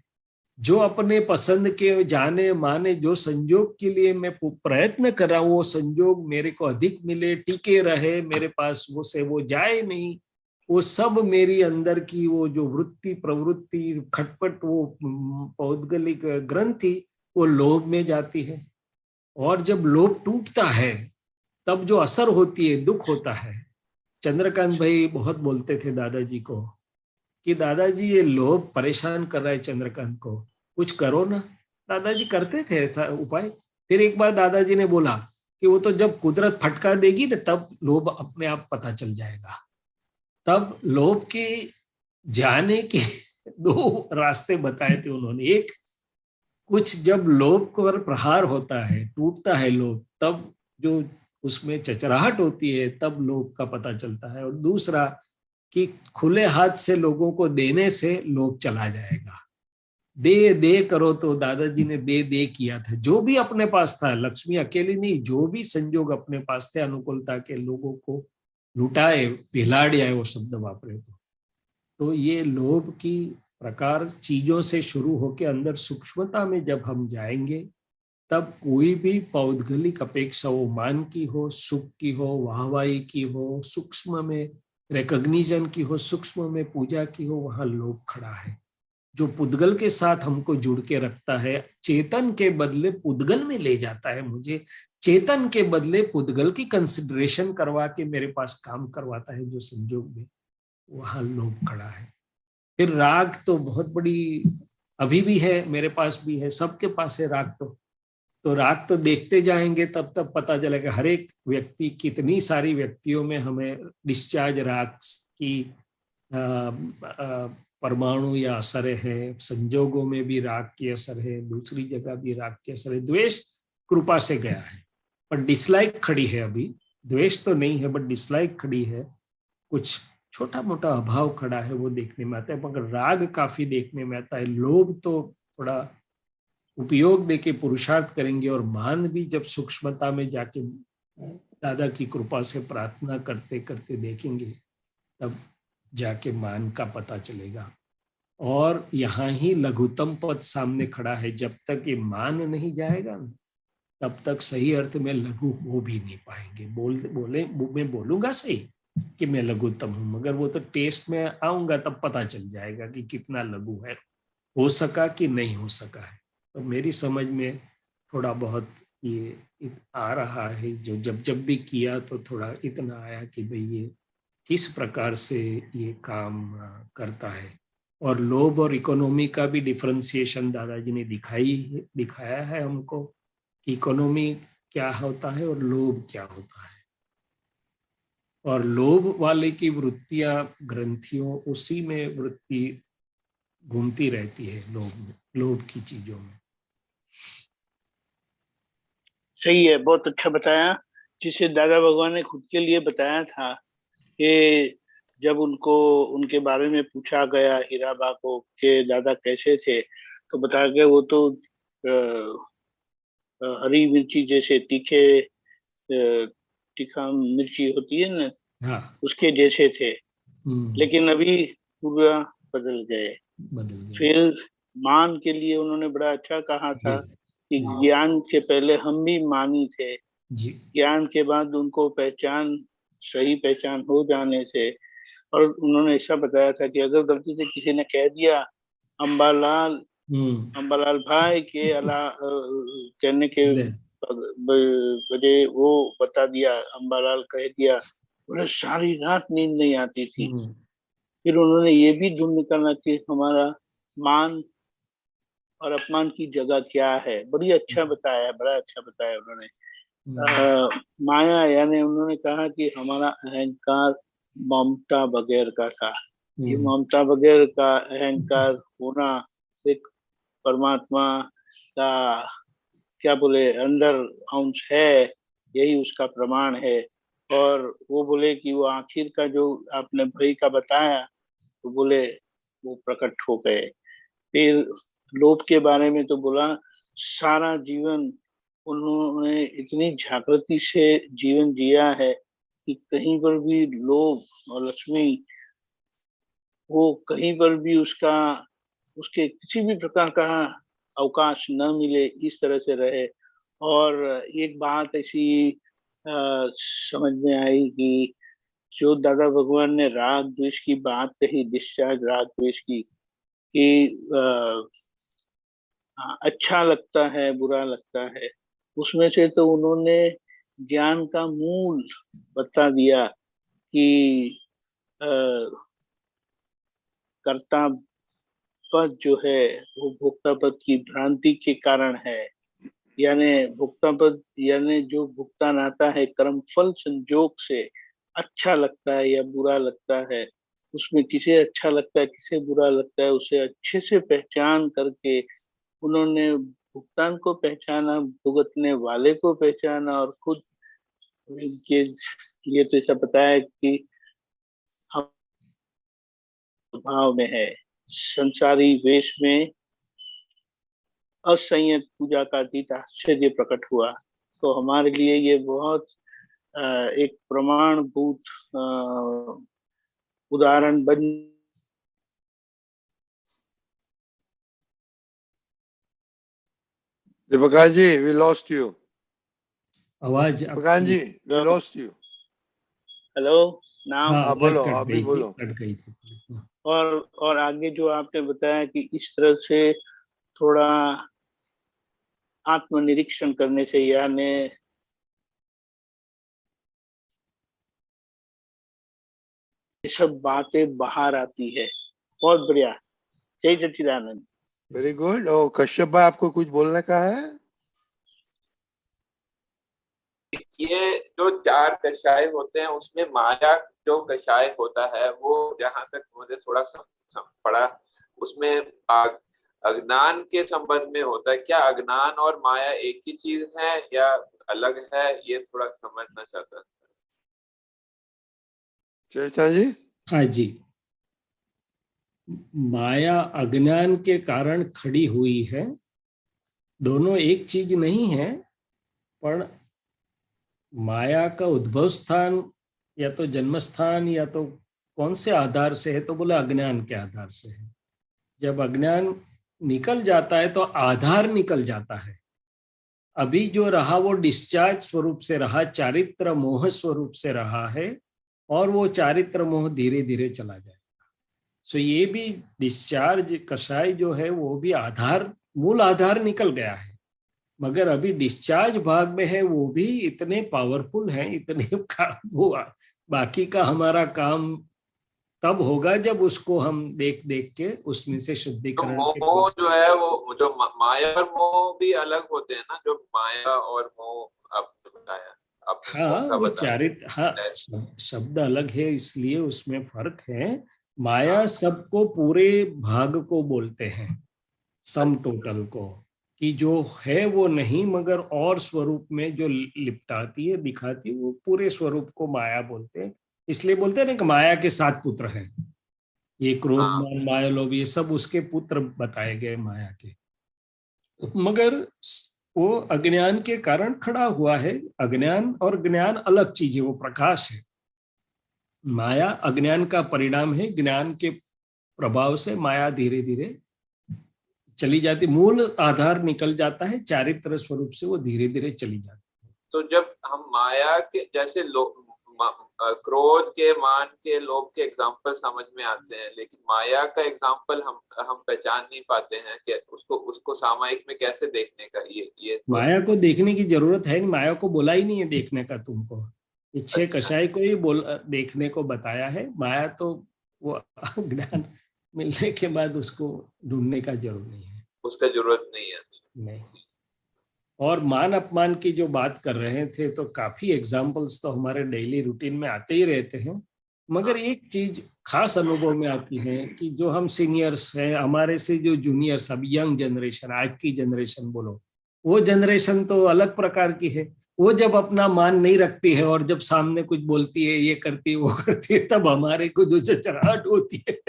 Speaker 4: जो अपने पसंद के जाने माने जो संजोग के लिए मैं प्रयत्न कर रहा हूं, वो संजोग मेरे को अधिक मिले, टिके रहे मेरे पास, वो से वो जाए नहीं, वो सब मेरी अंदर की वो जो वृत्ति प्रवृत्ति खटपट, वो पौद्गलिक ग्रंथि, वो लोभ में जाती है। और जब लोभ टूटता है तब जो असर होती है, दुख होता है। चंद्रकांत भाई बहुत बोलते थे दादाजी को कि दादाजी ये लोभ परेशान कर रहा है चंद्रकांत को, कुछ करो ना। दादाजी करते थे था उपाय। फिर एक बार दादाजी ने बोला कि वो तो जब कुदरत फटकार देगी ना तब लोभ अपने आप पता चल जाएगा। तब लोभ के जाने के 2 रास्ते बताए थे उन्होंने। एक, कुछ जब लोभ पर प्रहार होता है, टूटता है लोभ, तब जो उसमें चचराहट होती है तब लोभ का पता चलता है। और दूसरा कि खुले हाथ से लोगों को देने से लोभ चला जाएगा। दे दे करो, तो दादाजी ने दे दे किया था, जो भी अपने पास था, लक्ष्मी अकेली नहीं, जो भी संजोग अपने पास थे अनुकूलता के, लोगों को लुटाए, पिलाड़ियाए, वो शब्द वापरे। तो ये लोभ की प्रकार चीजों से शुरू होकर अंदर सूक्ष्मता में जब हम जाएंगे तब कोई भी पौद्गलिक अपेक्षा, वो मान की हो, सुख की हो, वाहवाही की हो, सूक्ष्म में रिकॉग्निशन की हो, सूक्ष्म में पूजा की हो, वहां लोभ खड़ा है। जो पुद्गल के साथ हमको जुड़ के रखता है, चेतन के बदले पुद्गल में ले जाता है, मुझे चेतन के बदले पुद्गल की कंसिडरेशन करवा के मेरे पास काम करवाता है जो संजोग में, वहां लोभ खड़ा है। फिर राग तो बहुत बड़ी, अभी भी है, मेरे पास भी है, सबके पास है राग। तो राग तो देखते जाएंगे तब तब पता चलेगा। हर एक व्यक्ति, कितनी सारी व्यक्तियों में हमें डिस्चार्ज राग की परमाणु या असर है, संजोगों में भी राग की असर है, दूसरी जगह भी राग की असर है। द्वेष कृपा से गया है, पर डिसलाइक खड़ी है अभी। द्वेष तो नहीं है बट डिसलाइक खड़ी है, कुछ छोटा मोटा अभाव खड़ा है, वो देखने में आता है। मगर राग काफी देखने में आता है। लोभ तो थोड़ा उपयोग देके पुरुषार्थ करेंगे, और मान भी जब सूक्ष्मता में जाके दादा की कृपा से प्रार्थना करते करते देखेंगे तब जाके मान का पता चलेगा। और यहाँ ही लघुतम पद सामने खड़ा है। जब तक ये मान नहीं जाएगा तब तक सही अर्थ में लघु हो भी नहीं पाएंगे। बोले मैं बोलूंगा सही कि मैं लघुतम हूं, मगर वो तो टेस्ट में आऊंगा तब पता चल जाएगा कि कितना लघु है, हो सका कि नहीं हो सका है। तो मेरी समझ में थोड़ा बहुत ये आ रहा है, जो जब भी किया तो थोड़ा इतना आया कि भाई ये किस प्रकार से ये काम करता है। और लोभ और इकोनॉमी का भी डिफरेंशिएशन दादाजी ने दिखाया है हमको कि इकोनॉमी क्या होता है और लोभ क्या होता है। और लोभ वाले की वृत्तियां, ग्रंथियों, उसी में वृत्ति घूमती रहती है, लोभ की चीजों में।
Speaker 12: सही है, बहुत अच्छा बताया। जिसे दादा भगवान ने खुद के लिए बताया था कि जब उनको उनके बारे में पूछा गया हीराबा को कि दादा कैसे थे, तो बताया गया वो तो हरी मिर्ची जैसे तीखा मिर्ची होती है ना,
Speaker 4: हाँ।
Speaker 12: उसके जैसे थे। लेकिन अभी पूरा बदल गए। फिर मान के लिए उन्होंने बड़ा अच्छा कहा था कि ज्ञान से पहले हम भी मानी थे, ज्ञान के बाद उनको सही पहचान हो जाने से। और उन्होंने ऐसा बताया था कि अगर गलती से किसी ने कह दिया अंबालाल भाई के कहने के बजे वो बता दिया, अंबालाल कह दिया, उन्हें सारी रात नींद नहीं आती थी। फिर उन्होंने ये भी ढूंढ निकालना कि हमारा मान और अपमान की जगह क्या है। बड़ी अच्छा बताया, बड़ा अच्छा बताया उन्होंने। माया यानी उन्होंने कहा कि हमारा अहंकार ममता बगैर का था। ये ममता बगैर का अहंकार होना एक परमात्मा का क्या बोले अंदर अंश है, यही उसका प्रमाण है। और वो बोले कि वो आखिर का जो आपने भय का बताया, तो बोले वो प्रकट हो गए। फिर लोभ के बारे में तो बोला सारा जीवन उन्होंने इतनी जागृति से जीवन जिया है कि कहीं पर भी लोभ और लक्ष्मी वो कहीं पर भी उसका उसके किसी भी प्रकार का अवकाश न मिले, इस तरह से रहे। और एक बात ऐसी समझ में आई कि जो दादा भगवान ने राग द्वेष की बात कही, डिस्चार्ज राग द्वेष की, कि अच्छा लगता है बुरा लगता है, उसमें से तो उन्होंने ज्ञान का मूल बता दिया कि कर्ता पद जो है वो भोक्ता पद की भ्रांति के कारण है। यानी भोक्ता पद यानी जो भुगतान आता है कर्म फल संजोग से, अच्छा लगता है या बुरा लगता है, उसमें किसे अच्छा लगता है किसे बुरा लगता है, उसे अच्छे से पहचान करके उन्होंने भुगतान को पहचाना, भुगतने वाले को पहचाना, और खुद ये तो ऐसा बताया कि हम भाव में है, संसारी वेश में असंयत पूजा का अतीत आश्चर्य प्रकट हुआ। तो हमारे लिए ये बहुत एक प्रमाणभूत उदाहरण बन।
Speaker 3: दीपकान जी, we lost you.
Speaker 4: आवाज
Speaker 3: दीपकान जी, we lost you.
Speaker 12: हेलो नाम।
Speaker 4: हाँ,
Speaker 3: बोलो,
Speaker 4: कट
Speaker 3: अभी
Speaker 4: गई थी,
Speaker 3: बोलो।
Speaker 4: कट गई थी।
Speaker 12: और आगे जो आपने बताया कि इस तरह से थोड़ा आत्मनिरीक्षण करने से, यानी ये सब बातें बाहर आती है। बहुत बढ़िया, जय सच्चिदानंद।
Speaker 3: Very good. और कश्यप भाई, आपको कुछ बोलने का है?
Speaker 10: ये जो 4 कषाय होते हैं उसमें माया जो कषाय होता है वो जहां तक मुझे थोड़ा पड़ा, उसमें अज्ञान के संबंध में होता है। क्या अज्ञान और माया एक ही चीज है या अलग है, ये थोड़ा समझना चाहता था।
Speaker 3: चेतन जी?
Speaker 4: हाँ जी, माया अज्ञान के कारण खड़ी हुई है, दोनों एक चीज नहीं है। पर माया का उद्भव स्थान या तो जन्म स्थान या तो कौन से आधार से है, तो बोला अज्ञान के आधार से है। जब अज्ञान निकल जाता है तो आधार निकल जाता है। अभी जो रहा वो डिस्चार्ज स्वरूप से रहा, चारित्र मोह स्वरूप से रहा है, और वो चारित्र मोह धीरे धीरे चला जाएगा। सो ये भी डिस्चार्ज कषाय जो है वो भी आधार, मूल आधार निकल गया है, मगर अभी डिस्चार्ज भाग में है वो भी इतने पावरफुल हैं, इतने वो बाकी का हमारा काम तब होगा जब उसको हम देख देख के उसमें से शुद्धिकरण
Speaker 10: तो मोह जो है वो जो माया और मोह भी अलग होते हैं ना, जो माया और मोह आपने बताया।
Speaker 4: हाँ, वो चारित्र, हाँ शब्द अलग है इसलिए उसमें फर्क है। माया सबको पूरे भाग को बोलते हैं, सम टोटल को, कि जो है वो नहीं मगर और स्वरूप में जो लिपटाती है दिखाती है, वो पूरे स्वरूप को माया बोलते हैं। इसलिए बोलते हैं ना कि माया के 7 पुत्र हैं, ये क्रोध मान माया लोभ ये सब उसके पुत्र बताए गए माया के, मगर वो अज्ञान के कारण खड़ा हुआ है। अज्ञान और ज्ञान अलग चीज है, वो प्रकाश है। माया अज्ञान का परिणाम है, ज्ञान के प्रभाव से माया धीरे धीरे चली जाती, मूल आधार निकल जाता है, चारित्र स्वरूप से वो धीरे धीरे चली जाती है।
Speaker 10: तो जब हम माया के जैसे क्रोध के मान के लोभ के एग्जाम्पल समझ में आते हैं, लेकिन माया का एग्जाम्पल हम पहचान नहीं पाते हैं कि उसको सामायिक में कैसे देखने का। ये तो
Speaker 4: माया को देखने की जरूरत है नहीं, माया को बोला ही नहीं है देखने का तुमको, ये 6 कषाय को ही देखने को बताया है। माया तो
Speaker 7: वो ज्ञान मिलने के बाद उसको ढूंढने का जरूर नहीं है,
Speaker 10: उसका जरूरत नहीं है।
Speaker 7: नहीं। और मान अपमान की जो बात कर रहे थे, तो काफी एग्जाम्पल्स तो हमारे डेली रूटीन में आते ही रहते हैं, मगर एक चीज खास अनुभव में आती है कि जो हम सीनियर्स हैं, हमारे से जो जूनियर्स, अब यंग जनरेशन, आज की जनरेशन बोलो, वो जनरेशन तो अलग प्रकार की है। वो जब अपना मान नहीं रखती है और जब सामने कुछ बोलती है, ये करती है, वो करती है, तब हमारे को जो चचराहट होती है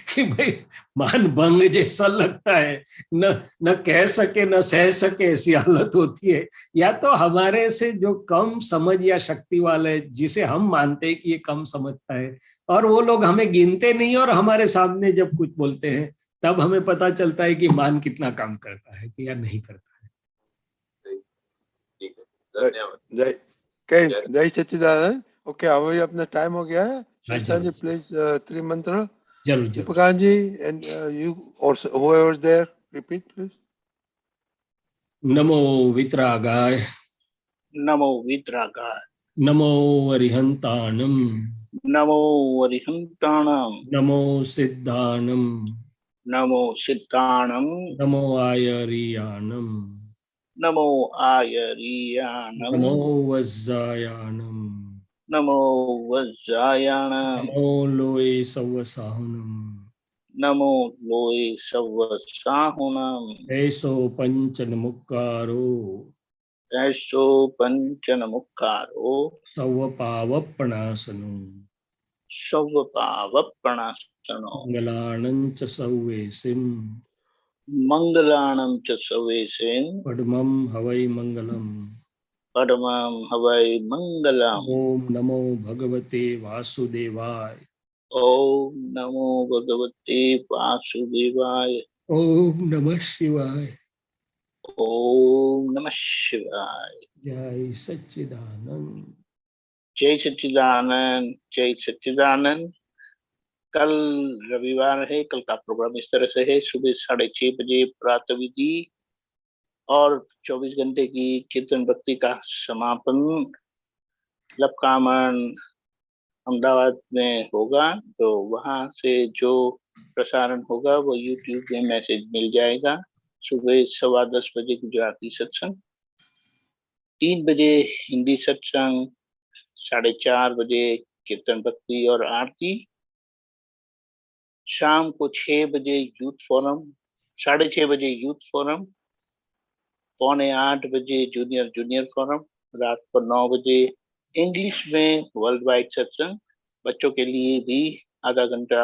Speaker 7: कि भाई मान भंग जैसा लगता है, न कह सके न सह सके, ऐसी हालत होती है। या तो हमारे से जो कम समझ या शक्ति वाले, जिसे हम मानते हैं कि ये कम समझता है, और वो लोग हमें गिनते नहीं, और हमारे सामने जब कुछ बोलते हैं तब हमें पता चलता है कि मान कितना काम करता है कि या नहीं करता है।
Speaker 10: ठीक है, धन्यवाद।
Speaker 3: जय सच्चिदानंद। ओके, अभी अपना टाइम हो गया है। जी प्लीज त्रिमंत्र।
Speaker 7: जरूर
Speaker 3: Deepakan ji, and you or whoever's there, repeat please.
Speaker 7: नमो वितरागाय,
Speaker 12: नमो वितरागाय,
Speaker 7: नमो अरिहंताणम,
Speaker 12: नमो अरिहंताणम,
Speaker 7: नमो सिद्धाणम,
Speaker 12: नमो सिद्धाणम,
Speaker 7: नमो आयरियाणम,
Speaker 12: नमो आयरियाणम,
Speaker 7: नमो वज्जायाणम,
Speaker 12: नमो वज्रायाणम,
Speaker 7: नमो लोए सवसाहुनम,
Speaker 12: नमो लोए सवसाहुनम,
Speaker 7: ऐसो पंचन मुक्कारो,
Speaker 12: ऐसो पंचन मुक्कारो,
Speaker 7: सव पावपणासनो,
Speaker 12: सव पावपणासनो,
Speaker 7: मंगलाणंच सवेसिम,
Speaker 12: मंगलाणं च सवेसेन,
Speaker 7: पद्मं हवै मंगलम,
Speaker 12: परमं हवै मंगलम्।
Speaker 7: ओम नमो भगवते वासुदेवाय,
Speaker 12: ओम नमो भगवते वासुदेवाय,
Speaker 7: ओम नमः शिवाय,
Speaker 12: ओम नमः शिवाय।
Speaker 7: जय सच्चिदानंद।
Speaker 12: जय सच्चिदानंद, जय सच्चिदानंद। कल रविवार है, कल का प्रोग्राम इस तरह से है: सुबह 6:30 बजे प्रातः विधि और 24 घंटे की कीर्तन भक्ति का समापन लपकामन अहमदाबाद में होगा। तो वहां से जो प्रसारण होगा वो YouTube में मैसेज मिल जाएगा। सुबह 10:15 बजे गुजराती सत्संग, 3 बजे हिंदी सत्संग, 4:30 बजे कीर्तन भक्ति और आरती, शाम को 6 बजे यूथ फोरम, 6:30 बजे यूथ फोरम, 7:45 बजे जूनियर फोरम, रात को 9 बजे इंग्लिश में वर्ल्ड वाइड सत्संग। बच्चों के लिए भी आधा घंटा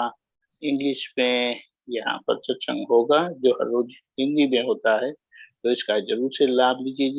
Speaker 12: इंग्लिश में यहाँ पर सत्संग होगा, जो हर रोज हिंदी में होता है। तो इसका जरूर से लाभ लीजिए।